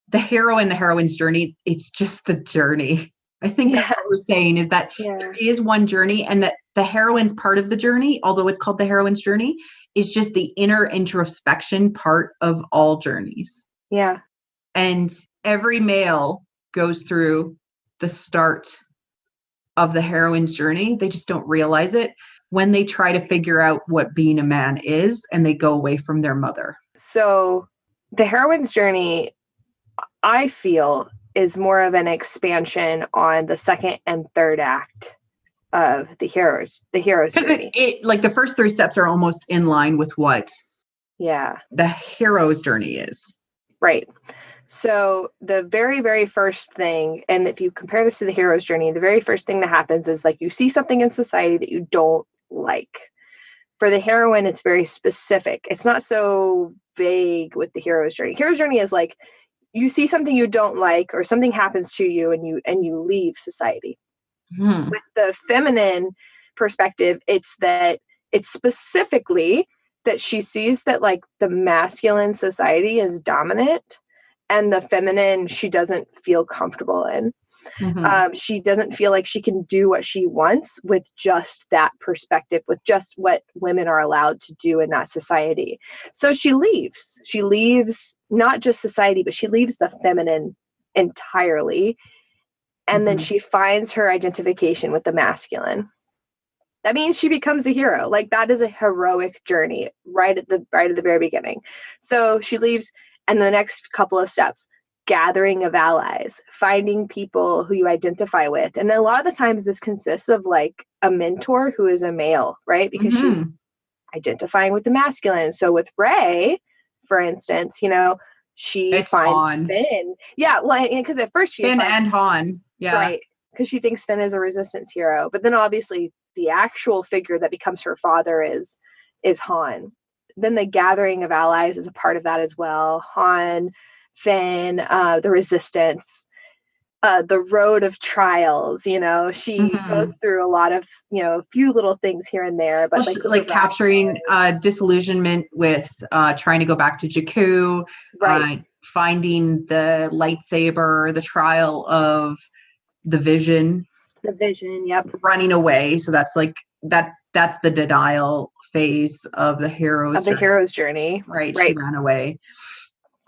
the hero and the heroine's journey, it's just the journey. I think that's what we're saying is that there is one journey, and that the heroine's part of the journey, although it's called the heroine's journey, is just the inner introspection part of all journeys. Yeah. And every male goes through the start of the heroine's journey. They just don't realize it when they try to figure out what being a man is and they go away from their mother. So The heroine's journey, I feel, is more of an expansion on the second and third act of the hero's journey. It like the first 3 steps are almost in line with what the hero's journey is. Right. So the very, very first thing, and if you compare this to the hero's journey, the very first thing that happens is like you see something in society that you don't like. For the heroine, it's very specific. It's not so vague with the hero's journey. Hero's journey is like you see something you don't like or something happens to you and you leave society. With the feminine perspective, it's specifically that she sees that like the masculine society is dominant and the feminine she doesn't feel comfortable in. She doesn't feel like she can do what she wants with just that perspective, with just what women are allowed to do in that society. So she leaves. She leaves not just society, but she leaves the feminine entirely. And then she finds her identification with the masculine. That means she becomes a hero. Like that is a heroic journey right at the very beginning. So she leaves, and the next couple of steps, gathering of allies, finding people who you identify with. And then a lot of the times this consists of like a mentor who is a male, right? Because she's identifying with the masculine. So with Rey, for instance, she finds Han. Finn. Yeah, well, because at first she Finn and Han. Yeah. Right. Because she thinks Finn is a resistance hero. But then obviously the actual figure that becomes her father is Han. Then the gathering of allies is a part of that as well. Han, Finn, the resistance, the road of trials, she goes through a lot of, a few little things here and there, but like capturing disillusionment with trying to go back to Jakku, finding the lightsaber, the trial of the vision, running away. So that's like that's the denial phase of the hero's journey. Right. She ran away.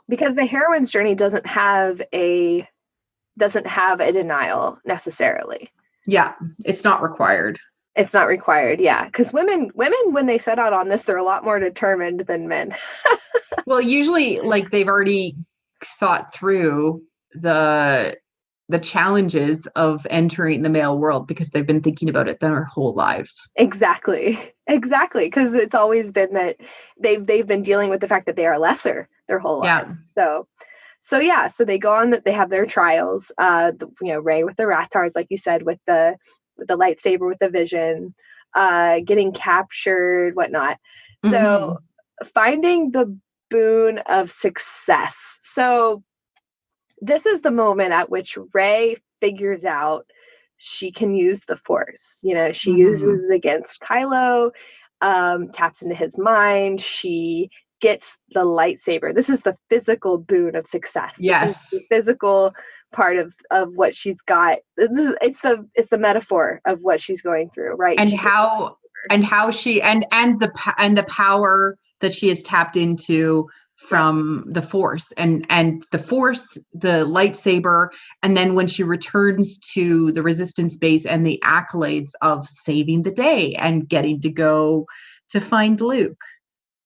Because the heroine's journey doesn't have a denial necessarily. Yeah, it's not required. It's not required, yeah. Because women, when they set out on this, they're a lot more determined than men. Well, usually, like they've already thought through the challenges of entering the male world because they've been thinking about it their whole lives. Exactly. Because it's always been that they've been dealing with the fact that they are lesser their whole lives. So they go on, that they have their trials. Rey with the Rathtars, like you said, with the lightsaber, with the vision, getting captured, whatnot. So finding the boon of success. So this is the moment at which Rey figures out she can use the Force. She uses against Kylo, taps into his mind. She gets the lightsaber. This is the physical boon of success. Yes. This is the physical part of what she's got. It's the metaphor of what she's going through, right? And how she and the power that she has tapped into from the Force and the Force, the lightsaber, and then when she returns to the Resistance base and the accolades of saving the day and getting to go to find Luke.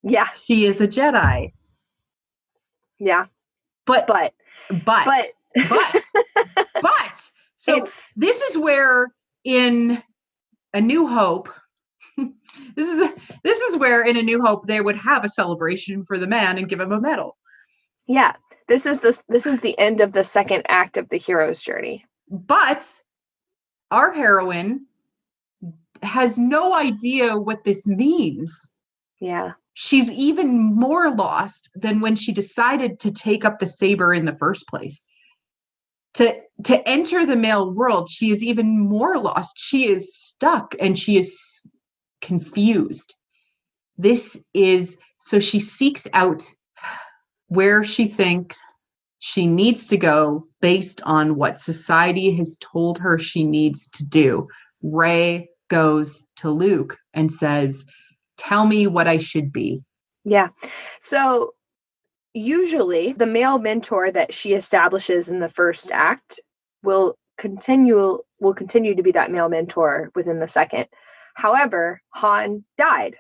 Yeah. She is a Jedi. Yeah. But so this is where in A New Hope, this is where in A New Hope they would have a celebration for the man and give him a medal. Yeah. This is the end of the second act of the hero's journey. But our heroine has no idea what this means. Yeah. She's even more lost than when she decided to take up the saber in the first place. To enter the male world, she is even more lost. She is stuck and she is confused. So she seeks out where she thinks she needs to go based on what society has told her she needs to do. Rey goes to Luke and says, "Tell me what I should be." Yeah. So usually the male mentor that she establishes in the first act will continue to be that male mentor within the second. However, Han died.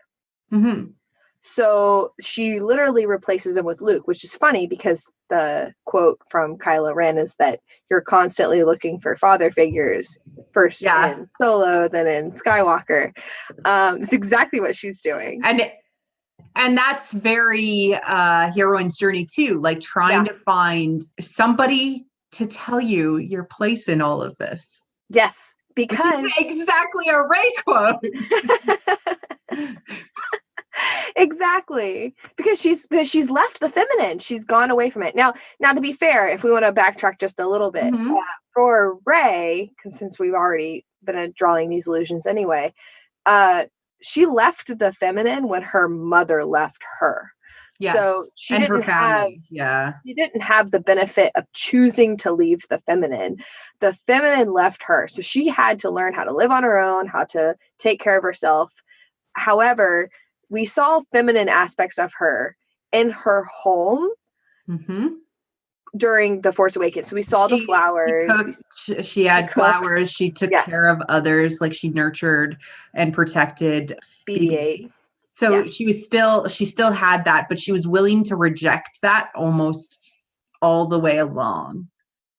So she literally replaces him with Luke, which is funny because the quote from Kylo Ren is that you're constantly looking for father figures, first in Solo, then in Skywalker. It's exactly what she's doing. And that's very Heroine's Journey too, like trying to find somebody to tell you your place in all of this. Yes, because exactly a Rey quote. Exactly. Because she's left the feminine. She's gone away from it. Now to be fair, if we want to backtrack just a little bit, for Rey, because since we've already been drawing these illusions anyway, she left the feminine when her mother left her. Yes. So she didn't have the benefit of choosing to leave the feminine. The feminine left her. So she had to learn how to live on her own, how to take care of herself. However, we saw feminine aspects of her in her home during The Force Awakens. So we saw the flowers. She had flowers. She took care of others. Like she nurtured and protected BB-8. So she still had that, but she was willing to reject that almost all the way along.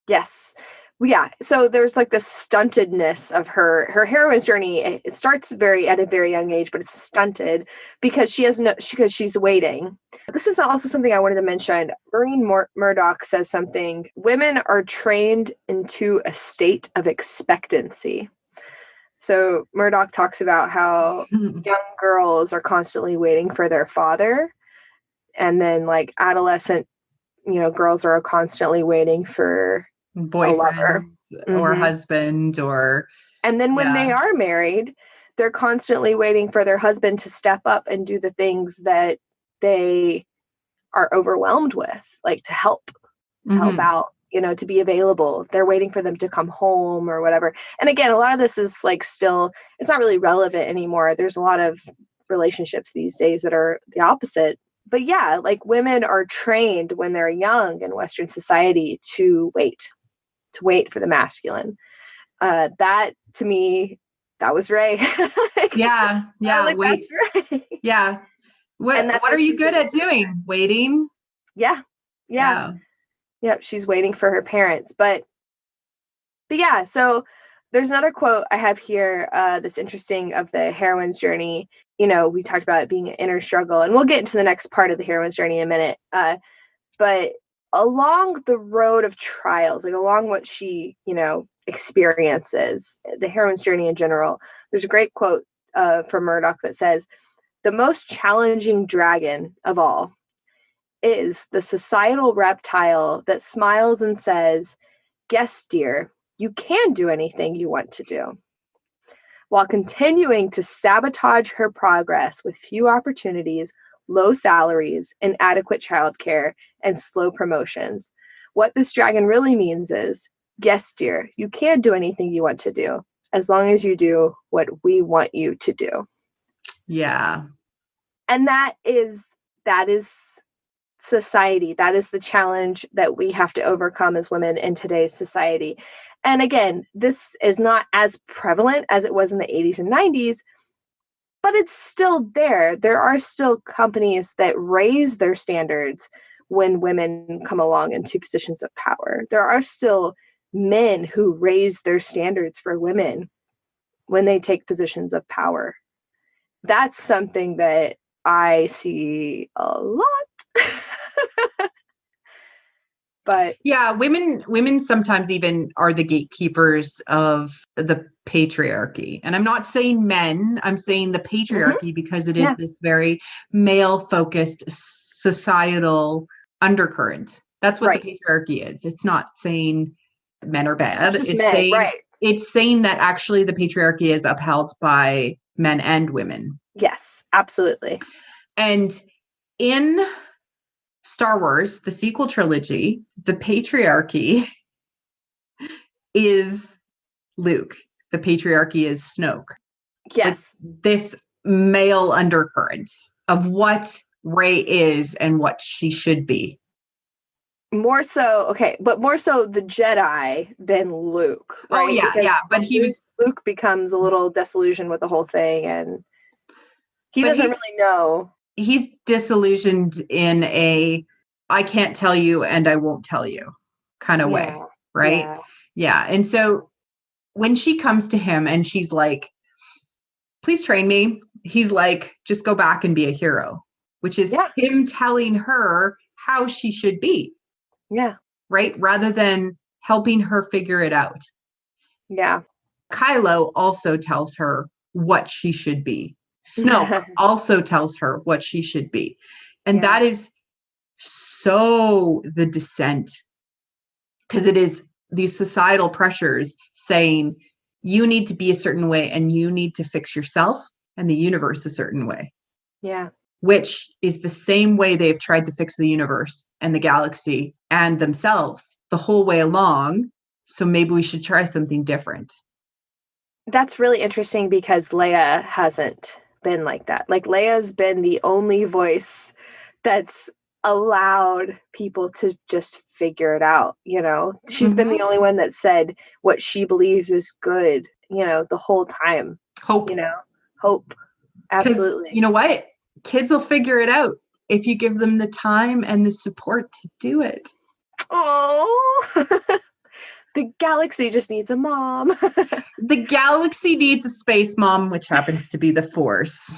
Yes. Yeah. So there's like the stuntedness of her heroine's journey. It starts at a very young age, but it's stunted because because she's waiting. This is also something I wanted to mention. Murdoch says something. Women are trained into a state of expectancy. So Murdoch talks about how young girls are constantly waiting for their father. And then like adolescent, girls are constantly waiting for boyfriend or husband and then when they are married, they're constantly waiting for their husband to step up and do the things that they are overwhelmed with, like to help out, to be available. They're waiting for them to come home or whatever. And again, a lot of this is like still, it's not really relevant anymore. There's a lot of relationships these days that are the opposite. But yeah, like women are trained when they're young in Western society to wait for the masculine. That to me, that was Rey. Yeah. Like, wait. That's Rey. Yeah. What are you good at doing? Waiting? Yeah. Yep. She's waiting for her parents. But yeah, so there's another quote I have here that's interesting of the heroine's journey. We talked about it being an inner struggle, and we'll get into the next part of the heroine's journey in a minute. But along the road of trials, like along what she, experiences, the heroine's journey in general, there's a great quote from Murdoch that says, "The most challenging dragon of all is the societal reptile that smiles and says, 'Guess, dear, you can do anything you want to do,' while continuing to sabotage her progress with few opportunities, low salaries, inadequate childcare, and slow promotions. What this dragon really means is, 'Guess, dear, you can do anything you want to do, as long as you do what we want you to do.'" Yeah. And that is society. That is the challenge that we have to overcome as women in today's society. And again, this is not as prevalent as it was in the 80s and 90s, but it's still there. There are still companies that raise their standards when women come along into positions of power. There are still men who raise their standards for women when they take positions of power. That's something that I see a lot. But yeah, women sometimes even are the gatekeepers of the patriarchy. And I'm not saying men, I'm saying the patriarchy because it is this very male-focused societal undercurrent. That's what the patriarchy is. It's not saying men are bad. It's saying that actually the patriarchy is upheld by men and women. Yes, absolutely. And in Star Wars, the sequel trilogy, the patriarchy is Luke. The patriarchy is Snoke. Yes. Like this male undercurrent of what Rey is and what she should be. More so the Jedi than Luke. Right? Oh yeah, because but Luke becomes a little disillusioned with the whole thing, and he doesn't really know. he's disillusioned in a I can't tell you and I won't tell you kind of way, right? Yeah. And so when she comes to him and she's like, please train me, he's like, just go back and be a hero, which is him telling her how she should be. Yeah. Right? Rather than helping her figure it out. Yeah. Kylo also tells her what she should be. Snoke also tells her what she should be. And that is so the descent, because it is these societal pressures saying you need to be a certain way and you need to fix yourself and the universe a certain way. Yeah. Which is the same way they've tried to fix the universe and the galaxy and themselves the whole way along. So maybe we should try something different. That's really interesting because Leia hasn't been like that. Like Leia's been the only voice that's allowed people to just figure it out. You know, she's been the only one that said what she believes is good, you know, the whole time. Hope. You know, hope. Absolutely. You know what? Kids will figure it out if you give them the time and the support to do it. Oh, the galaxy just needs a mom. The galaxy needs a space mom, which happens to be the Force.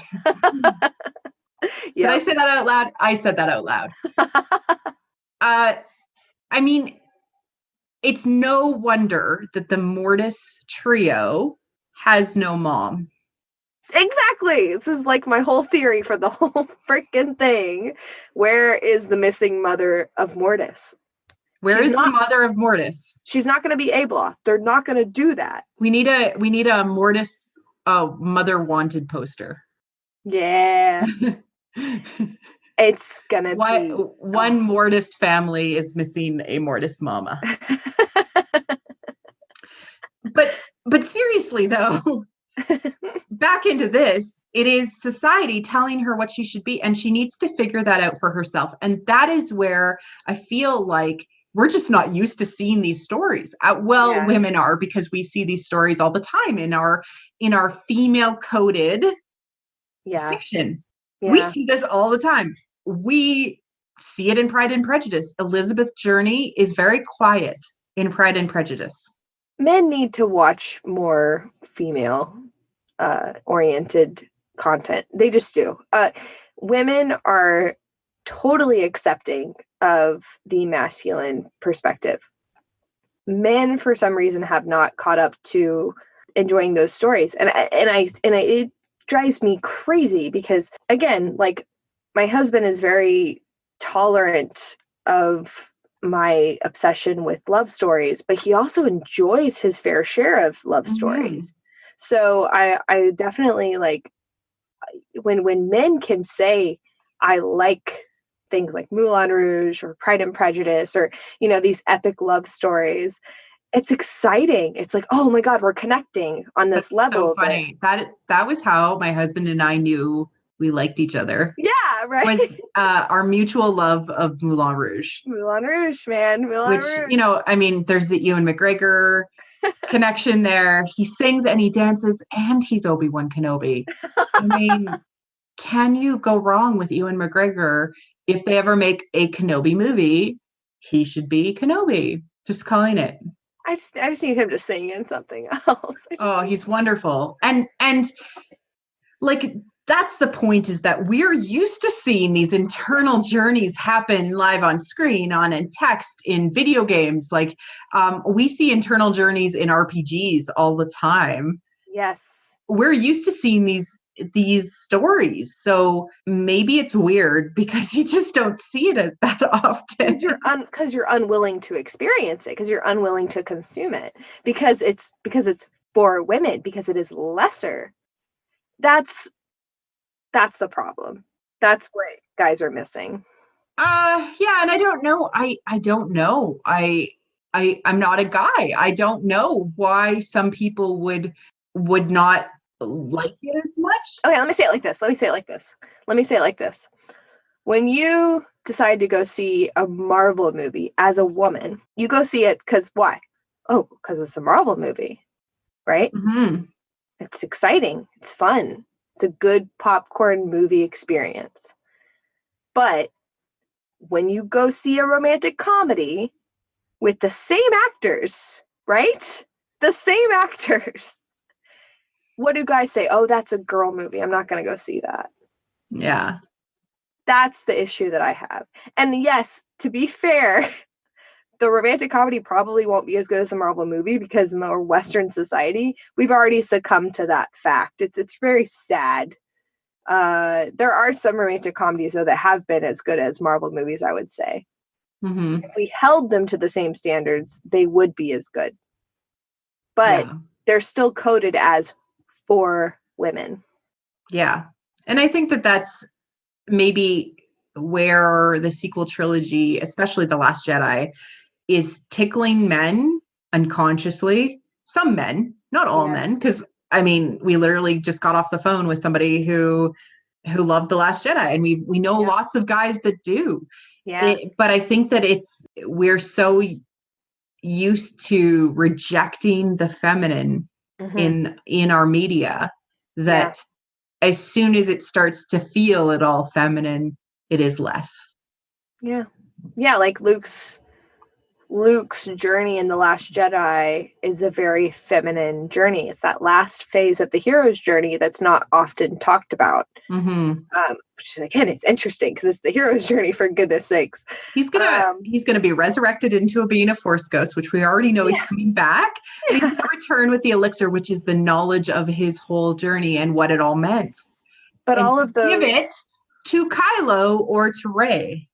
Did I say that out loud? I said that out loud. I mean, it's no wonder that the Mortis trio has no mom. Exactly. This is like my whole theory for the whole freaking thing. Where is the missing mother of Mortis? Where is the mother of Mortis? She's not going to be Abloth. They're not going to do that. We need a Mortis mother wanted poster. Yeah. It's going to be one Mortis family is missing a Mortis mama. But seriously though, back into this, it is society telling her what she should be, and she needs to figure that out for herself. And that is where I feel like we're just not used to seeing these stories. Women are, because we see these stories all the time in our female coded fiction. Yeah. We see this all the time. We see it in Pride and Prejudice. Elizabeth's journey is very quiet in Pride and Prejudice. Men need to watch more female oriented content. They just do. Women are totally accepting of the masculine perspective. Men, for some reason, have not caught up to enjoying those stories, and it drives me crazy because, again, like my husband is very tolerant of my obsession with love stories, but he also enjoys his fair share of love stories. So I definitely like when men can say, I like things like Moulin Rouge or Pride and Prejudice or, you know, these epic love stories. It's exciting. It's like, oh my God, we're connecting on this level. So funny. That was how my husband and I knew we liked each other. Yeah, right. Was our mutual love of Moulin Rouge. Moulin Rouge, man. Moulin Rouge. You know, I mean, there's the Ewan McGregor connection there. He sings and he dances and he's Obi-Wan Kenobi. I mean, can you go wrong with Ewan McGregor? If they ever make a Kenobi movie, he should be Kenobi. Just calling it. I just need him to sing in something else. Oh, he's wonderful. And like, that's the point, is that we're used to seeing these internal journeys happen live on screen, in text, in video games. Like, we see internal journeys in RPGs all the time. Yes. We're used to seeing these stories. So maybe it's weird because you just don't see it that often. Because you're unwilling to experience it, because you're unwilling to consume it, because it's for women, because it is lesser. That's the problem. That's what guys are missing. Yeah, and I don't know. I don't know. I'm not a guy. I don't know why some people would not like it as much. Okay, let me say it like this. When you decide to go see a Marvel movie as a woman, you go see it because why? Oh, because it's a Marvel movie, right? Mm-hmm. It's exciting. It's fun. It's a good popcorn movie experience. But when you go see a romantic comedy with the same actors, right? The same actors. What do guys say? Oh, that's a girl movie. I'm not going to go see that. Yeah. That's the issue that I have. And yes, to be fair, the romantic comedy probably won't be as good as a Marvel movie because in the Western society, we've already succumbed to that fact. It's very sad. There are some romantic comedies, though, that have been as good as Marvel movies, I would say. Mm-hmm. If we held them to the same standards, they would be as good. But they're still coded as for women. Yeah. And I think that that's maybe where the sequel trilogy, especially The Last Jedi, is tickling men unconsciously. Some men, not all men, because I mean, we literally just got off the phone with somebody who loved The Last Jedi, and we know lots of guys that do. Yeah. But I think that we're so used to rejecting the feminine in our media that as soon as it starts to feel at all feminine, it is less. Yeah. Yeah, like Luke's journey in The Last Jedi is a very feminine journey. It's that last phase of the hero's journey that's not often talked about. Which is, again, it's interesting because it's the hero's journey, for goodness sakes. He's gonna be resurrected into being a Force ghost, which we already know he's coming back. And he's gonna return with the Elixir, which is the knowledge of his whole journey and what it all meant. But and all of those, give it to Kylo or to Rey.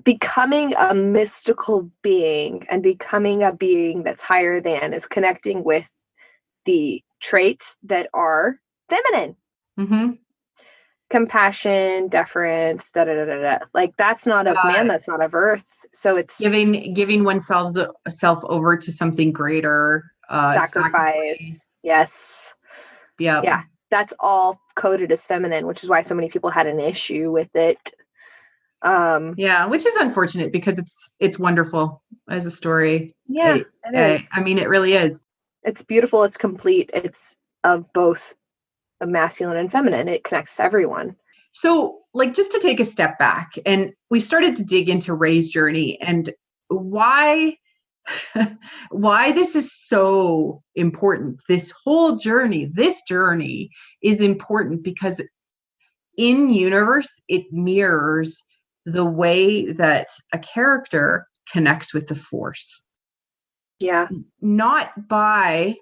Becoming a mystical being and becoming a being that's higher than is connecting with the traits that are feminine. Compassion, deference, like that's not of man, that's not of earth. So it's giving oneself self over to something greater. Sacrifice. Yes. Yeah. That's all coded as feminine, which is why so many people had an issue with it. Which is unfortunate because it's wonderful as a story. It is. I mean, it really is. It's beautiful. It's complete. It's of both a masculine and feminine. It connects to everyone. So, like, just to take a step back, and we started to dig into Rey's journey and why this is so important. This journey is important because in universe, it mirrors the way that a character connects with the Force. Yeah. Not by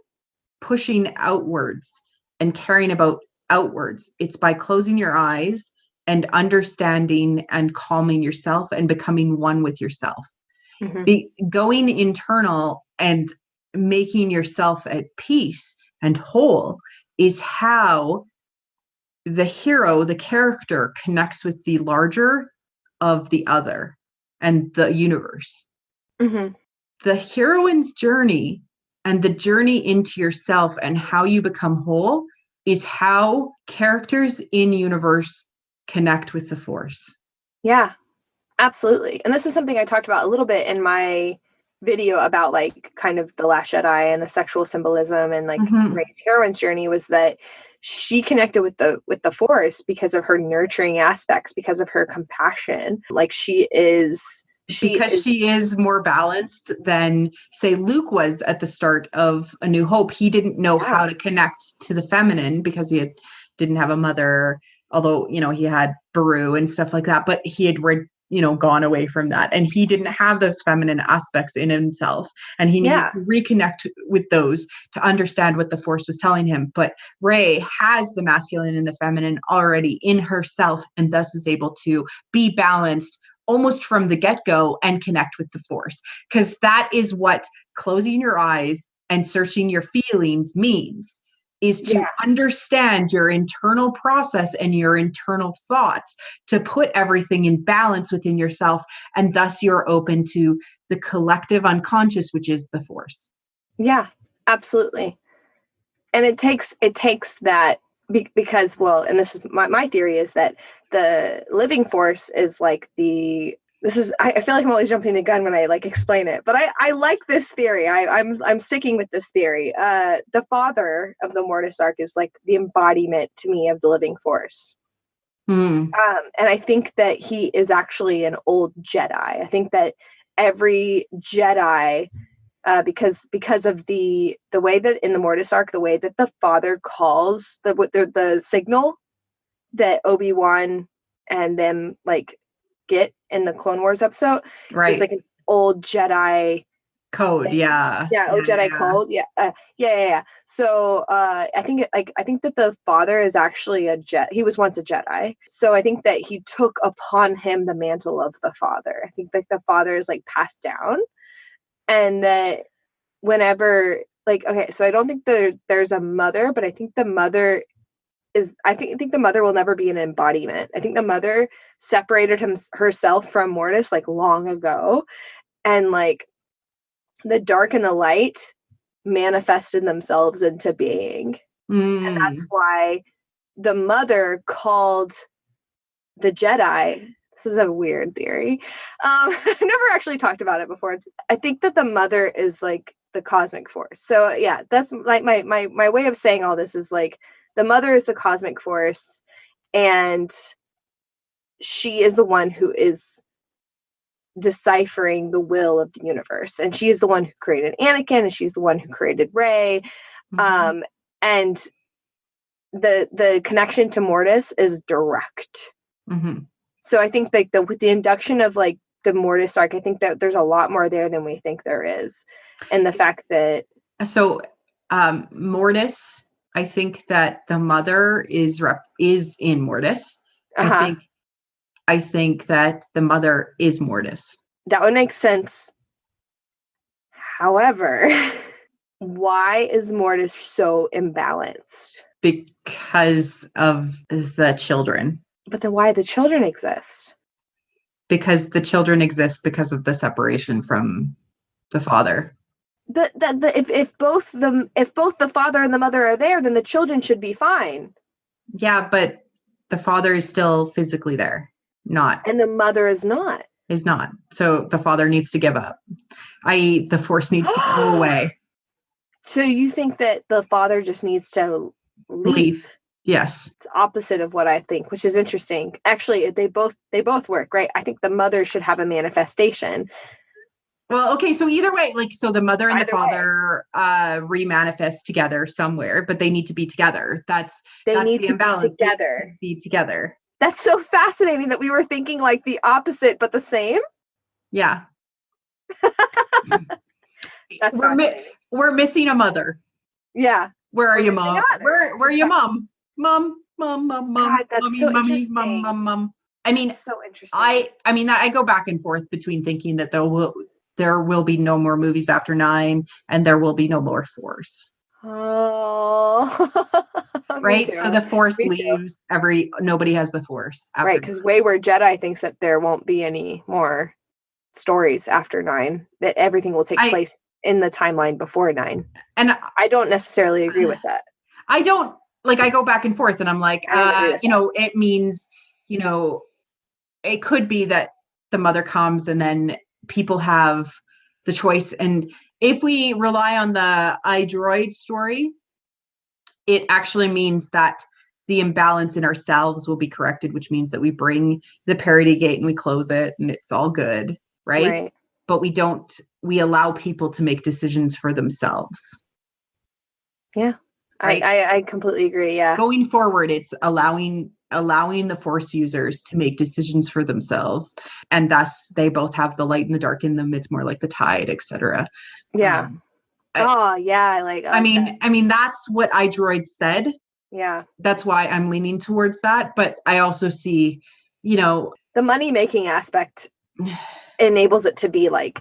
pushing outwards and caring about outwards. It's by closing your eyes and understanding and calming yourself and becoming one with yourself. Going internal and making yourself at peace and whole is how the hero, the character, connects with the larger of the other and the universe. The heroine's journey and the journey into yourself and how you become whole is how characters in universe connect with the Force. Yeah, absolutely. And this is something I talked about a little bit in my video about like kind of The Last Jedi and the sexual symbolism and like Rey's heroine's journey was that she connected with the Force because of her nurturing aspects, because of her compassion. Like she is more balanced than say Luke was at the start of A New Hope. He didn't know how to connect to the feminine because he didn't have a mother, although, he had Beru and stuff like that, but he had gone away from that. And he didn't have those feminine aspects in himself. And he needed to reconnect with those to understand what the Force was telling him. But Rey has the masculine and the feminine already in herself, and thus is able to be balanced almost from the get-go and connect with the Force. Because that is what closing your eyes and searching your feelings means, is to understand your internal process and your internal thoughts, to put everything in balance within yourself. And thus you're open to the collective unconscious, which is the Force. Yeah, absolutely. And it takes that because, and this is my theory is that the living Force is like I feel like I'm always jumping the gun when I like explain it, but I like this theory. I'm sticking with this theory. The father of the Mortis arc is like the embodiment to me of the living Force. Mm. And I think that he is actually an old Jedi. I think that every Jedi, because of the way that in the Mortis arc, the way that the father calls the signal that Obi-Wan and them like get in the Clone Wars episode, is like an old Jedi code. thing. Old Jedi code. Yeah. So I think that the father is actually a Jedi. He was once a Jedi. So I think that he took upon him the mantle of the father. I think that the father is like passed down, and that whenever so I don't think there's a mother, but I think the mother is, I think the mother will never be an embodiment. I think the mother separated herself from Mortis like long ago, and like the dark and the light manifested themselves into being. And that's why the mother called the Jedi. This is a weird theory. I've never actually talked about it before. I think that the mother is like the cosmic force. So yeah, that's like my way of saying all this is like the mother is the cosmic force, and she is the one who is deciphering the will of the universe, and she is the one who created Anakin, and she's the one who created Rey. And the connection to Mortis is direct. So I think like with the induction of like the Mortis arc, I think that there's a lot more there than we think there is, and the fact that Mortis, I think that the mother is in Mortis. I think that the mother is Mortis. That would make sense. However, why is Mortis so imbalanced? Because of the children. But then why the children exist? Because the children exist because of the separation from the father. If both the father and the mother are there, then the children should be fine. Yeah, but the father is still physically there. Not. And the mother is not. Is not. So the father needs to give up. I.e., the force needs to go away. So you think that the father just needs to leave? Yes. It's opposite of what I think, which is interesting. Actually, they both work, right? I think the mother should have a manifestation. Well, okay, so either way, like, so the mother and the father remanifest together somewhere, but they need to be together. They need to be together. That's so fascinating that we were thinking like the opposite, but the same. Yeah. That's fascinating. We're missing a mother. Yeah. Where are you, mom? Where are you, mom? Mom. God, that's mommy, so mommy, interesting. mom. I mean, that's so interesting. I mean, I go back and forth between thinking that there will be no more movies after 9, and there will be no more Force. Oh, right. So the Force leaves. Nobody has the Force. Right, because Wayward Jedi thinks that there won't be any more stories after 9. That everything will take place in the timeline before 9. And I don't necessarily agree with that. I don't like. I go back and forth, and I'm like, it means, it could be that the mother comes, and then people have the choice. And if we rely on the iDroid story, it actually means that the imbalance in ourselves will be corrected, which means that we bring the parity gate and we close it and it's all good. Right. But we allow people to make decisions for themselves. Yeah. Right? I completely agree. Yeah. Going forward, it's allowing the Force users to make decisions for themselves, and thus they both have the light and the dark in them. It's more like the tide, etc. Yeah. I mean, that's what iDroid said. Yeah. That's why I'm leaning towards that. But I also see, the money making aspect enables it to be like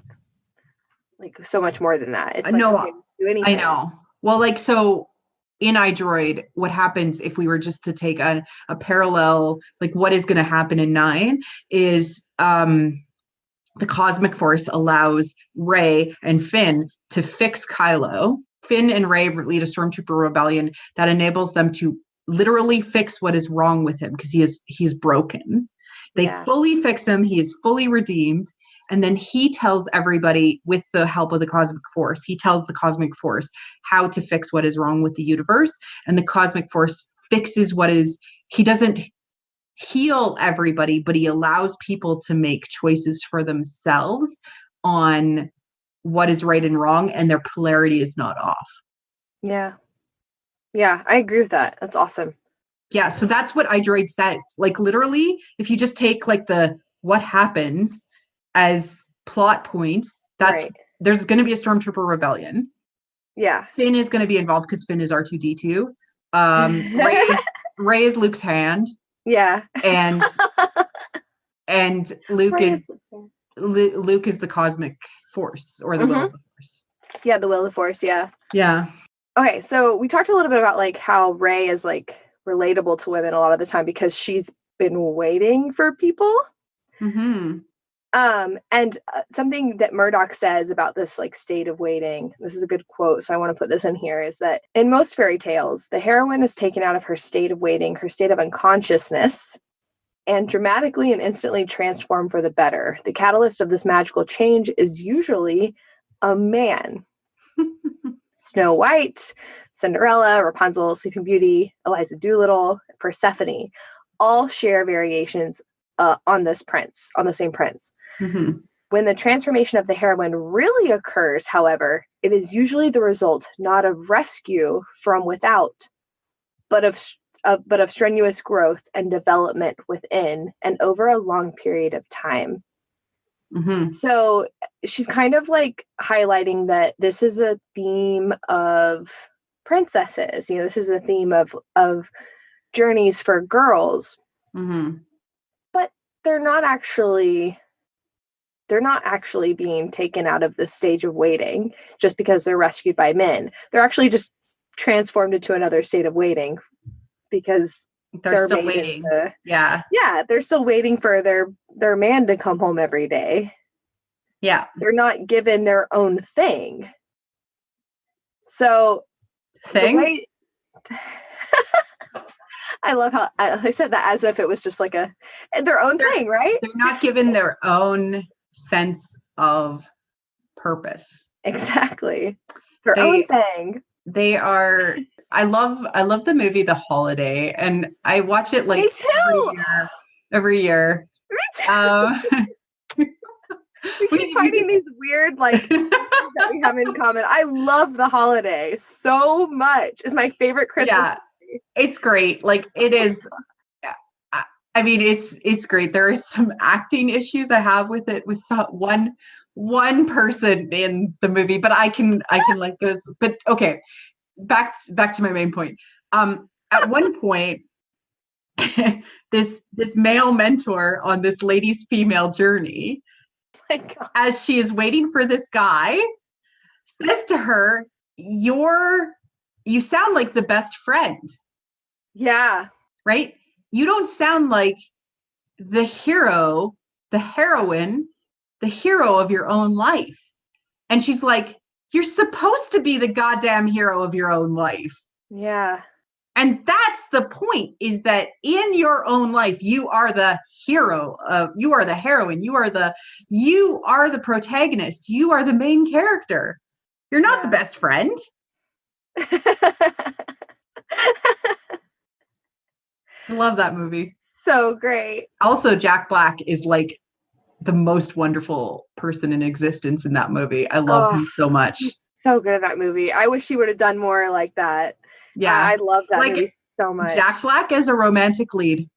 so much more than that. It's like, do anything. I know. Well, so in iDroid, what happens if we were just to take a parallel, like what is going to happen in 9 is the cosmic force allows Rey and Finn to fix Kylo. Finn and Rey lead a stormtrooper rebellion that enables them to literally fix what is wrong with him, because he's broken. They fully fix him. He is fully redeemed. And then he tells everybody, with the help of the cosmic force, he tells the cosmic force how to fix what is wrong with the universe. And the cosmic force fixes what is, he doesn't heal everybody, but he allows people to make choices for themselves on what is right and wrong, and their polarity is not off. Yeah. Yeah, I agree with that. That's awesome. Yeah, so that's what iDroid says. Like, literally, if you just take like the what happens as plot points, that's Right. there's going to be a Stormtrooper rebellion. Yeah. Finn is going to be involved because Finn is R2D2. Rey is Luke's hand. Yeah. And Luke Rey is Luke is the cosmic force, or the will of the force. Yeah, the will of the force. Yeah. Yeah. Okay, so we talked a little bit about like how Rey is like relatable to women a lot of the time because she's been waiting for people. Mm-hmm. And something that Murdoch says about this like state of waiting, this is a good quote, so I want to put this in here, is that in most fairy tales, the heroine is taken out of her state of waiting, her state of unconsciousness, and dramatically and instantly transformed for the better. The catalyst of this magical change is usually a man. Snow White, Cinderella, Rapunzel, Sleeping Beauty, Eliza Doolittle, Persephone all share variations on the same prince. Mm-hmm. When the transformation of the heroine really occurs, however, it is usually the result not of rescue from without, but of strenuous growth and development within and over a long period of time. Mm-hmm. So she's kind of like highlighting that this is a theme of princesses. You know, this is a theme of journeys for girls. Mm-hmm. But they're not actually being taken out of the stage of waiting just because they're rescued by men. They're actually just transformed into another state of waiting because they're still waiting. Yeah, they're still waiting for their man to come home every day. Yeah. They're not given their own thing. So I love how I said that as if it was just like their own thing, right? They're not given their own sense of purpose. Exactly. Their own thing. They are. I love the movie The Holiday, and I watch it like Me too. every year. Me too. We keep finding these weird like things that we have in common. I love The Holiday so much. It's my favorite Christmas movie. It's great. Like, it is. I mean, it's great. There are some acting issues I have with it with one person in the movie, but I can like those. But okay, back to my main point. At one point, this male mentor on this lady's female journey, as she is waiting for this guy, says to her, you sound like the best friend. Yeah. Right? You don't sound like the hero, the heroine, the hero of your own life. And she's like, you're supposed to be the goddamn hero of your own life. Yeah. And that's the point, is that in your own life, you are the hero, you are the heroine, you are the protagonist, you are the main character. You're not the best friend. I love that movie. So great. Also, Jack Black is like the most wonderful person in existence in that movie. I love him so much. So good at that movie. I wish he would have done more like that. Yeah. I love that movie so much. Jack Black as a romantic lead.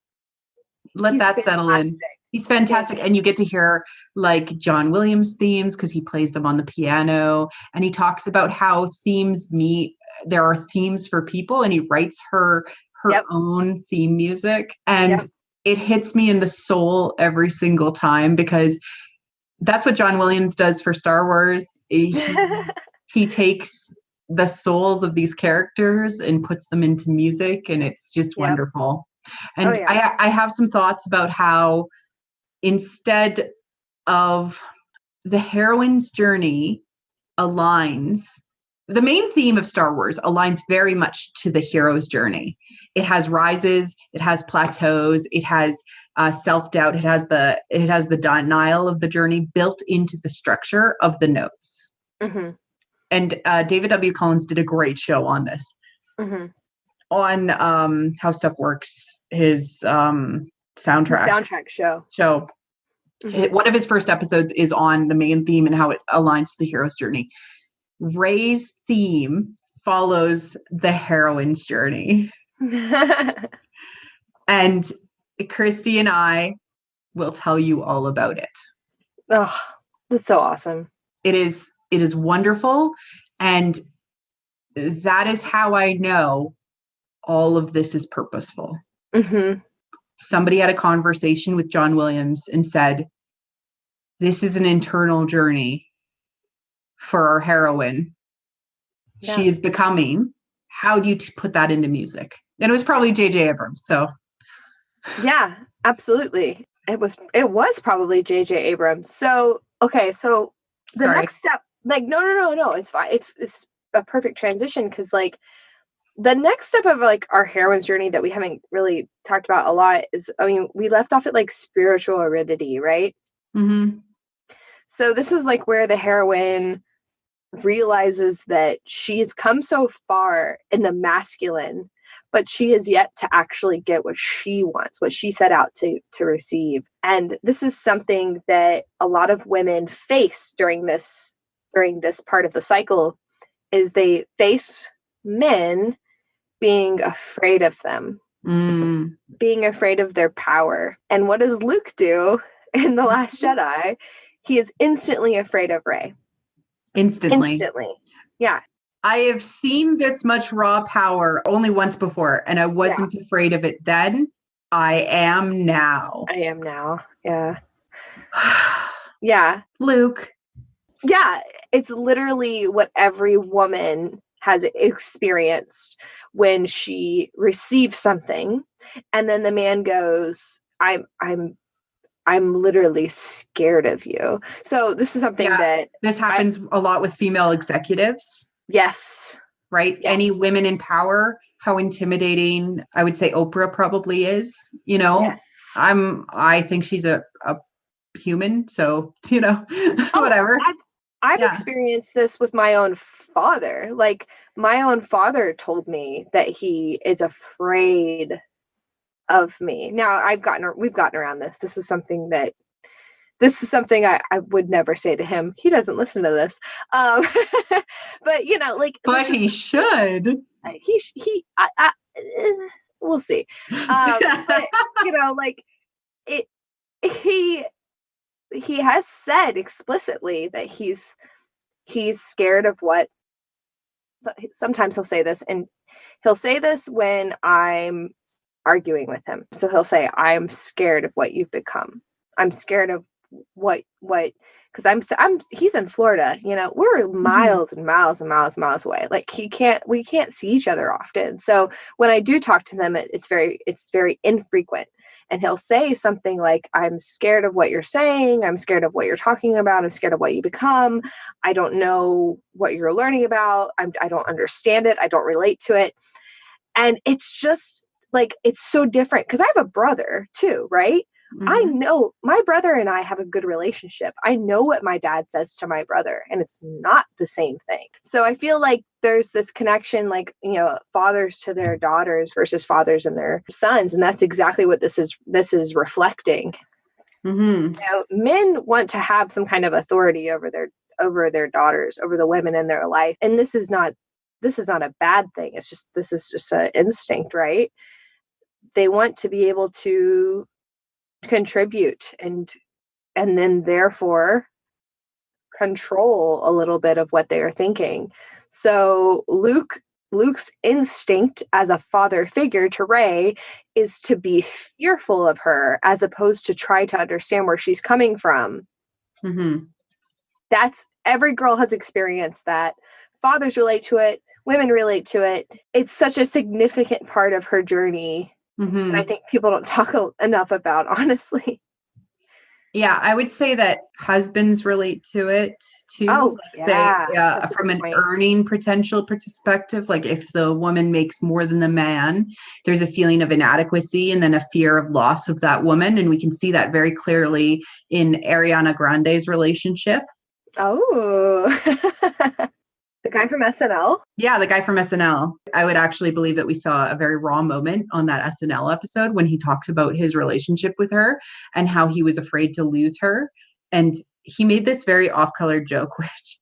He's that settle in. He's fantastic. And you get to hear like John Williams themes because he plays them on the piano. And he talks about how themes meet. There are themes for people, and he writes her own theme music. And it hits me in the soul every single time, because that's what John Williams does for Star Wars. He takes the souls of these characters and puts them into music, and it's just wonderful. And I have some thoughts about how, instead of the heroine's journey aligns, the main theme of Star Wars aligns very much to the hero's journey. It has rises, it has plateaus, it has self-doubt, it has the denial of the journey built into the structure of the notes. Mm-hmm. And David W. Collins did a great show on this, on how stuff works, his soundtrack show. Mm-hmm. One of his first episodes is on the main theme and how it aligns to the hero's journey. Ray's theme follows the heroine's journey. And Christy and I will tell you all about it. Oh, that's so awesome. It is wonderful. And that is how I know all of this is purposeful. Mm-hmm. Somebody had a conversation with John Williams and said, this is an internal journey for our heroine. Yeah. She is becoming. How do you put that into music? And it was probably J.J. Abrams. So yeah, absolutely. It was probably J.J. Abrams. So, okay. So the next step, like, no, it's fine. It's a perfect transition. Cause like the next step of like our heroine's journey that we haven't really talked about a lot is, I mean, we left off at like spiritual aridity, right? Mm-hmm. So this is like where the heroine realizes that she's come so far in the masculine, but she is yet to actually get what she wants, what she set out to receive. And this is something that a lot of women face during this part of the cycle, is they face men being afraid of them, being afraid of their power. And what does Luke do in The Last Jedi? He is instantly afraid of Rey. Instantly. Yeah. I have seen this much raw power only once before, and I wasn't afraid of it then. I am now. Yeah. Yeah. Luke. Yeah. It's literally what every woman has experienced when she receives something, and then the man goes, I'm literally scared of you. So this is something that this happens a lot with female executives. Yes. Right. Yes. Any women in power, how intimidating I would say Oprah probably is, you know. Yes. I think she's a human. So, you know, whatever. I've experienced this with my own father. Like my own father told me that he is afraid of me. Now we've gotten around this. This is something I would never say to him. He doesn't listen to this. But you know, like, but he should. We'll see. But you know, like he has said explicitly that he's scared of what, sometimes he'll say this, and he'll say this when I'm arguing with him. So he'll say, I'm scared of what you've become. I'm scared of what, because he's in Florida, you know, we're miles and miles and miles and miles away. Like we can't see each other often. So when I do talk to them, it's very infrequent. And he'll say something like, I'm scared of what you're saying. I'm scared of what you're talking about. I'm scared of what you become. I don't know what you're learning about. I don't understand it. I don't relate to it. And it's just like, it's so different because I have a brother too, right? Mm-hmm. I know my brother and I have a good relationship. I know what my dad says to my brother, and it's not the same thing. So I feel like there's this connection, like, you know, fathers to their daughters versus fathers and their sons. And that's exactly what this is reflecting. Mm-hmm. You know, men want to have some kind of authority over their daughters, over the women in their life. And this is not a bad thing. This is just an instinct, right? They want to be able to contribute and then therefore control a little bit of what they are thinking. So Luke's instinct as a father figure to Rey is to be fearful of her as opposed to try to understand where she's coming from. Mm-hmm. That's, every girl has experienced that. Fathers relate to it. Women relate to it. It's such a significant part of her journey. Mm-hmm. And I think people don't talk enough about, honestly. Yeah, I would say that husbands relate to it too. Oh, yeah. From an earning potential perspective, like if the woman makes more than the man, there's a feeling of inadequacy and then a fear of loss of that woman. And we can see that very clearly in Ariana Grande's relationship. Oh, The guy from SNL? Yeah, the guy from SNL. I would actually believe that we saw a very raw moment on that SNL episode when he talked about his relationship with her and how he was afraid to lose her. And he made this very off-color joke, which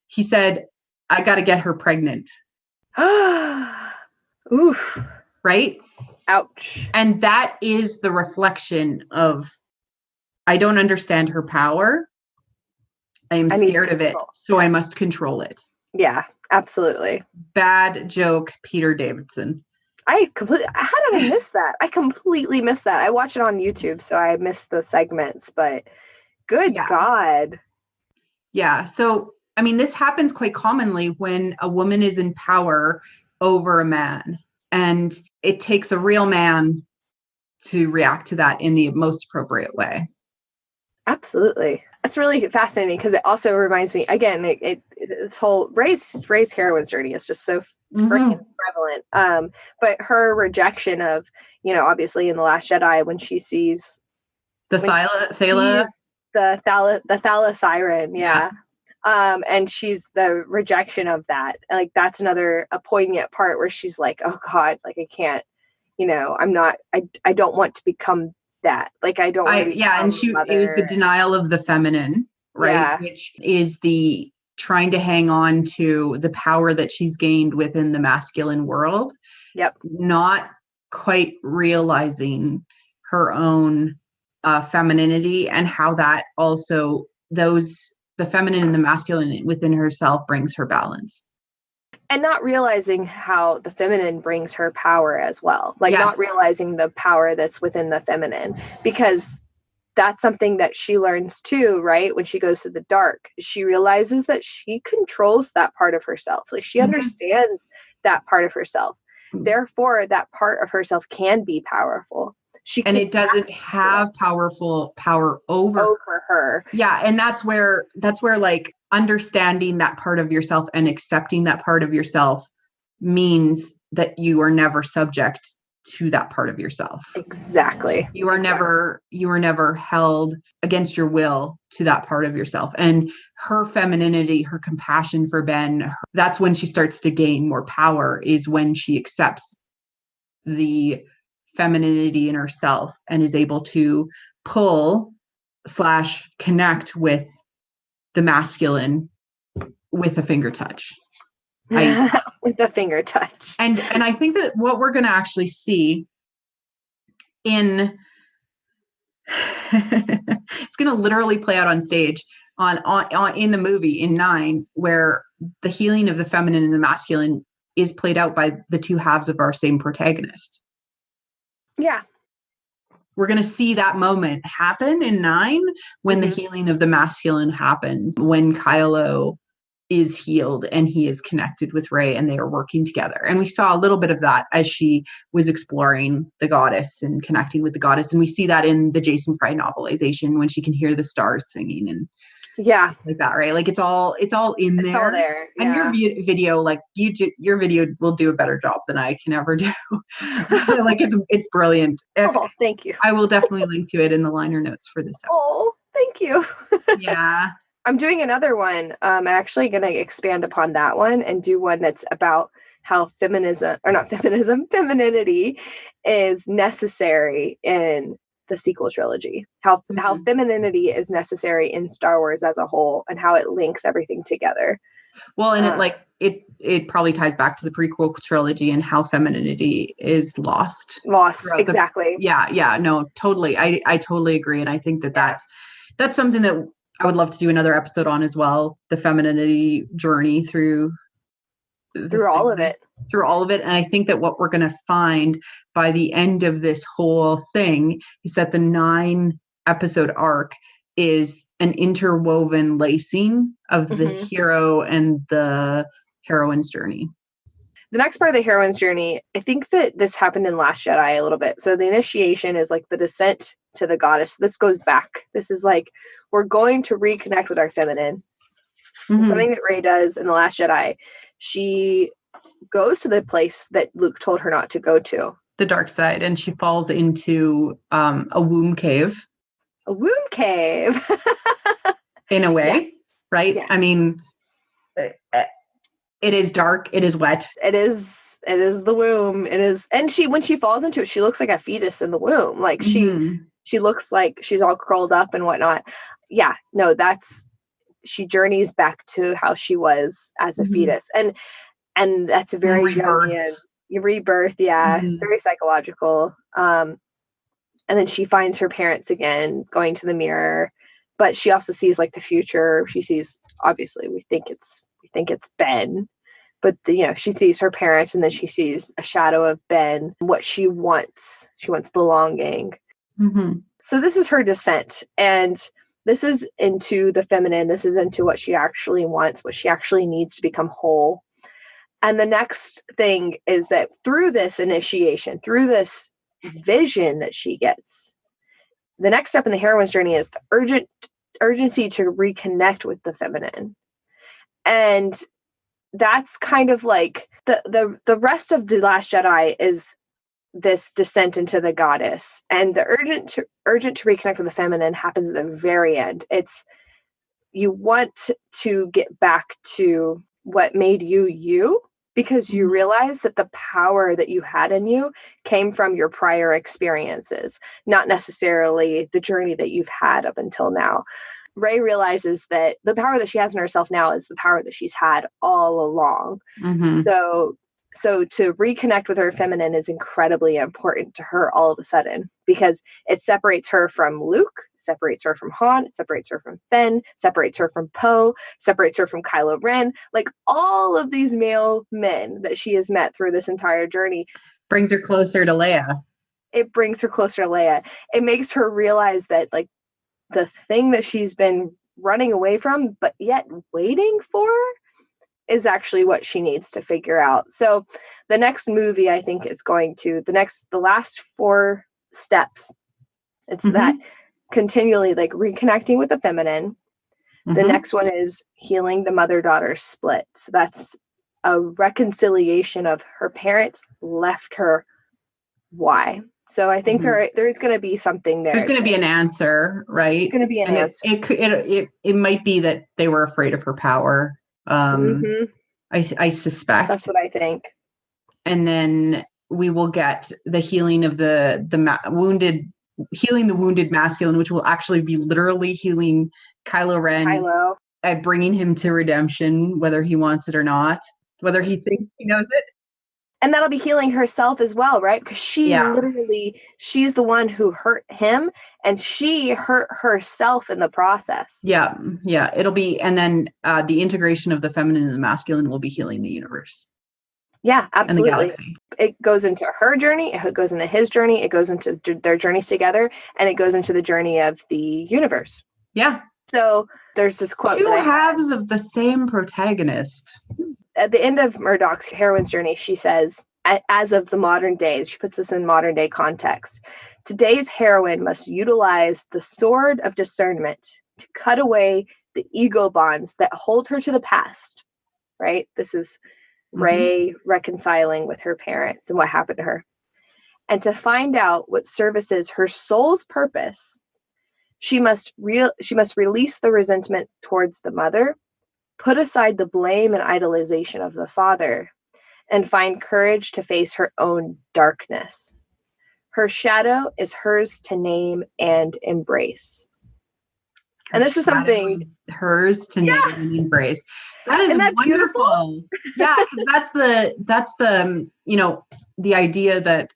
he said, I got to get her pregnant. Oof. Right? Ouch. And that is the reflection of, I don't understand her power. I am scared of it, so I must control it. Yeah, absolutely. Bad joke, Peter Davidson. How did I miss that? I completely missed that. I watch it on YouTube, so I missed the segments, but good God. Yeah. So, I mean, this happens quite commonly when a woman is in power over a man, and it takes a real man to react to that in the most appropriate way. Absolutely. That's really fascinating because it also reminds me, again, it's whole Ray's heroine's journey is just so freaking prevalent. But her rejection of, obviously in The Last Jedi, when she sees the Thala siren, and she's the rejection of that. Like that's a poignant part where she's like, oh God, like I can't, I don't want to become that. Like I don't. And it was the denial of the feminine, right? Yeah. Which is the trying to hang on to the power that she's gained within the masculine world. Yep. Not quite realizing her own femininity and how that also the feminine and the masculine within herself brings her balance. And not realizing how the feminine brings her power as well. Like not realizing the power that's within the feminine, because that's something that she learns too, right? When she goes to the dark, she realizes that she controls that part of herself. Like she understands that part of herself. Therefore, that part of herself can be powerful. It doesn't have power over her. Yeah. And that's where like understanding that part of yourself and accepting that part of yourself means that you are never subject to that part of yourself. Exactly. You are never held against your will to that part of yourself. And her femininity, her compassion for Ben, that's when she starts to gain more power, is when she accepts the femininity in herself and is able to pull/connect with the masculine with a finger touch. With a finger touch. And I think that what we're going to actually see it's going to literally play out on stage on in the movie in 9, where the healing of the feminine and the masculine is played out by the two halves of our same protagonist. Yeah. We're going to see that moment happen in 9 when the healing of the masculine happens, when Kylo is healed and he is connected with Rey and they are working together. And we saw a little bit of that as she was exploring the goddess and connecting with the goddess. And we see that in the Jason Fry novelization when she can hear the stars singing and like that, right? Like it's all in there. It's all there. Yeah. And your video, like your video will do a better job than I can ever do. Like it's brilliant. Thank you. I will definitely link to it in the liner notes for this episode. Oh, thank you. Yeah. I'm doing another one. I'm actually going to expand upon that one and do one that's about how femininity is necessary in the sequel trilogy. How femininity is necessary in Star Wars as a whole and how it links everything together. Well, and it probably ties back to the prequel trilogy and how femininity is lost. Exactly. No, totally. I totally agree. And I think that's something that I would love to do another episode on as well. The femininity journey through all of it. And I think that what we're going to find by the end of this whole thing is that the 9 episode arc is an interwoven lacing of the hero and the heroine's journey. The next part of the heroine's journey, I think that this happened in Last Jedi a little bit. So the initiation is like the descent to the goddess. This goes back. This is like, we're going to reconnect with our feminine. Something that Rey does in The Last Jedi. She goes to the place that Luke told her not to go to. The dark side. And she falls into a womb cave. A womb cave. In a way, right? Yes. I mean, It is dark. It is wet. It is the womb. It is, and when she falls into it, she looks like a fetus in the womb. Like she looks like she's all curled up and whatnot. Yeah, no, she journeys back to how she was as a fetus. And that's a very rebirth. Yeah. Very psychological. And then she finds her parents again, going to the mirror, but she also sees like the future. She sees, obviously we think it's Ben, but she sees her parents, and then she sees a shadow of Ben. What she wants belonging. So this is her descent, and this is into the feminine. This is into what she actually wants, what she actually needs to become whole. And the next thing is that through this initiation, through this vision that she gets, the next step in the heroine's journey is the urgency to reconnect with the feminine. And that's kind of like the rest of The Last Jedi is this descent into the goddess, and the urgent to reconnect with the feminine happens at the very end. It's, you want to get back to what made you, because you realize that the power that you had in you came from your prior experiences, not necessarily the journey that you've had up until now. Rey realizes that the power that she has in herself now is the power that she's had all along. So to reconnect with her feminine is incredibly important to her all of a sudden, because it separates her from Luke, separates her from Han, it separates her from Finn, separates her from Poe, separates her from Kylo Ren. Like all of these male men that she has met through this entire journey. Brings her closer to Leia. It brings her closer to Leia. It makes her realize that like the thing that she's been running away from, but yet waiting for, is actually what she needs to figure out. So the next movie, I think, is going to the last 4 steps. It's that continually like reconnecting with the feminine. The next one is healing the mother-daughter split. So that's a reconciliation of her parents left her. Why? So I think there's going to be something there. There's going to be an answer, right? There's going to be an answer. It might be that they were afraid of her power. I suspect that's what I think. And then we will get the healing of the wounded masculine, which will actually be literally healing Kylo Ren at bringing him to redemption, whether he wants it or not, whether he thinks he knows it. And that'll be healing herself as well, right? Because she's the one who hurt him, and she hurt herself in the process. Yeah. It'll be, and then the integration of the feminine and the masculine will be healing the universe. Yeah, absolutely. And the galaxy. It goes into her journey, it goes into his journey, it goes into their journeys together, and it goes into the journey of the universe. Yeah. So there's this quote. 2 halves of the same protagonist. At the end of Murdoch's Heroine's Journey, she says, as of the modern day, she puts this in modern day context, today's heroine must utilize the sword of discernment to cut away the ego bonds that hold her to the past, right? This is Rey reconciling with her parents and what happened to her. And to find out what services her soul's purpose, she must release the resentment towards the mother, put aside the blame and idolization of the father, and find courage to face her own darkness. Her shadow is hers to name and embrace. And this is something hers to name and embrace. That is wonderful. Beautiful? Yeah, because that's the the idea that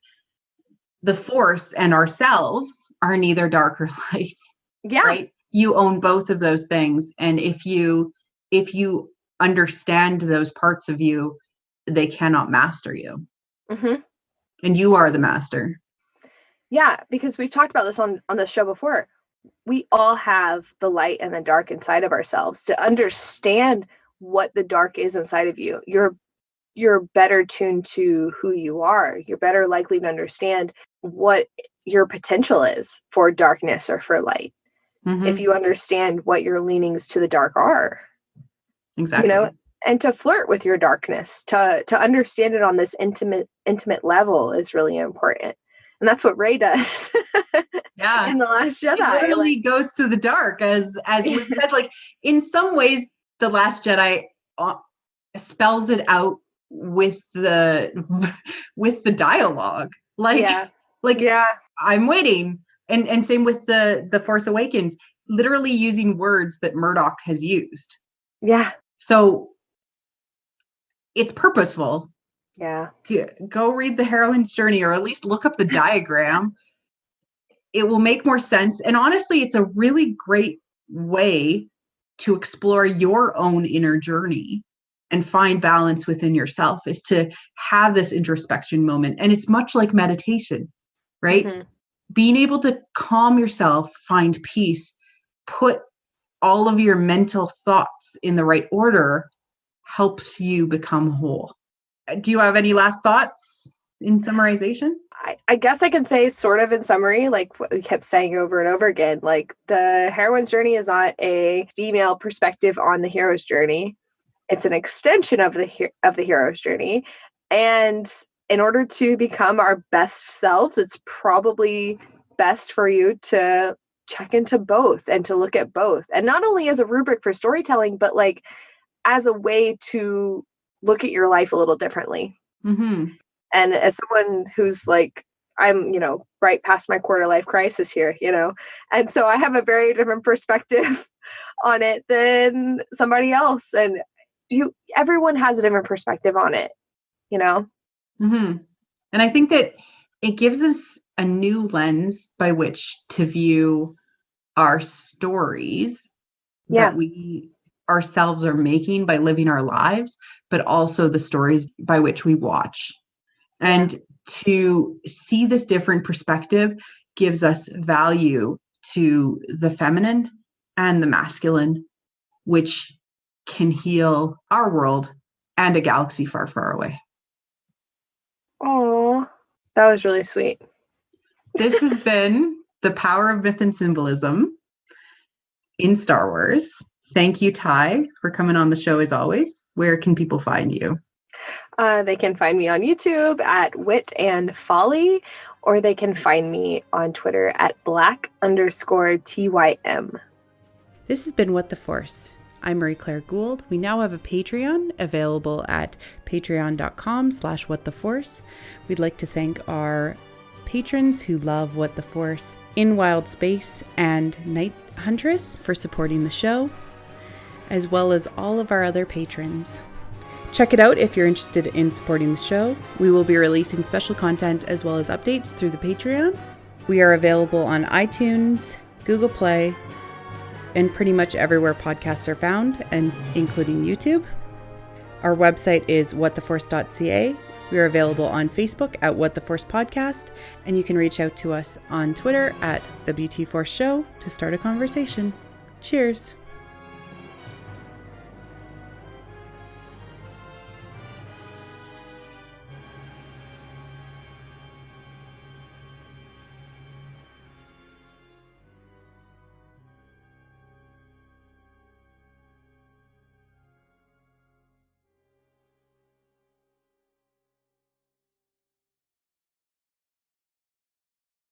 the Force and ourselves are neither dark or light. Yeah. Right? You own both of those things. And if you understand those parts of you, they cannot master you. And you are the master. Yeah, because we've talked about this on the show before. We all have the light and the dark inside of ourselves. To understand what the dark is inside of you, you're better tuned to who you are. You're better likely to understand what your potential is for darkness or for light. If you understand what your leanings to the dark are. Exactly. And to flirt with your darkness, to understand it on this intimate level is really important. And that's what Rey does. Yeah. In The Last Jedi. It literally goes to the dark, as Luke said. Like, in some ways, The Last Jedi spells it out with the dialogue. Like I'm waiting. And same with the Force Awakens, literally using words that Murdoch has used. Yeah. So it's purposeful. Yeah. Go read the Heroine's Journey, or at least look up the diagram. It will make more sense. And honestly, it's a really great way to explore your own inner journey and find balance within yourself, is to have this introspection moment. And it's much like meditation, right? Mm-hmm. Being able to calm yourself, find peace, put all of your mental thoughts in the right order helps you become whole. Do you have any last thoughts in summarization? I guess I can say, sort of in summary, like what we kept saying over and over again, like the heroine's journey is not a female perspective on the hero's journey. It's an extension of the hero's journey. And in order to become our best selves, it's probably best for you to check into both and to look at both. And not only as a rubric for storytelling, but like as a way to look at your life a little differently. Mm-hmm. And as someone who's like, I'm, right past my quarter life crisis here, and so I have a very different perspective on it than somebody else. And everyone has a different perspective on it, Mm-hmm. And I think that it gives us a new lens by which to view our stories that we ourselves are making by living our lives, but also the stories by which we watch. And to see this different perspective gives us value to the feminine and the masculine, which can heal our world and a galaxy far, far away. Oh, that was really sweet. This has been the Power of Myth and Symbolism in Star Wars. Thank you, Ty, for coming on the show as always. Where can people find you? They can find me on YouTube at Wit and Folly, or they can find me on Twitter at @black_TYM. This has been What the Force. I'm Marie-Claire Gould. We now have a Patreon available at patreon.com/whattheforce. We'd like to thank our patrons who love What the Force, In Wild Space and Night Huntress, for supporting the show, as well as all of our other patrons. Check it out if you're interested in supporting the show. We will be releasing special content as well as updates through the Patreon. We are available on iTunes, Google Play, and pretty much everywhere podcasts are found, and including YouTube. Our website is whattheforce.ca. We are available on Facebook at What the Force Podcast, and you can reach out to us on Twitter at WT Force Show to start a conversation. Cheers.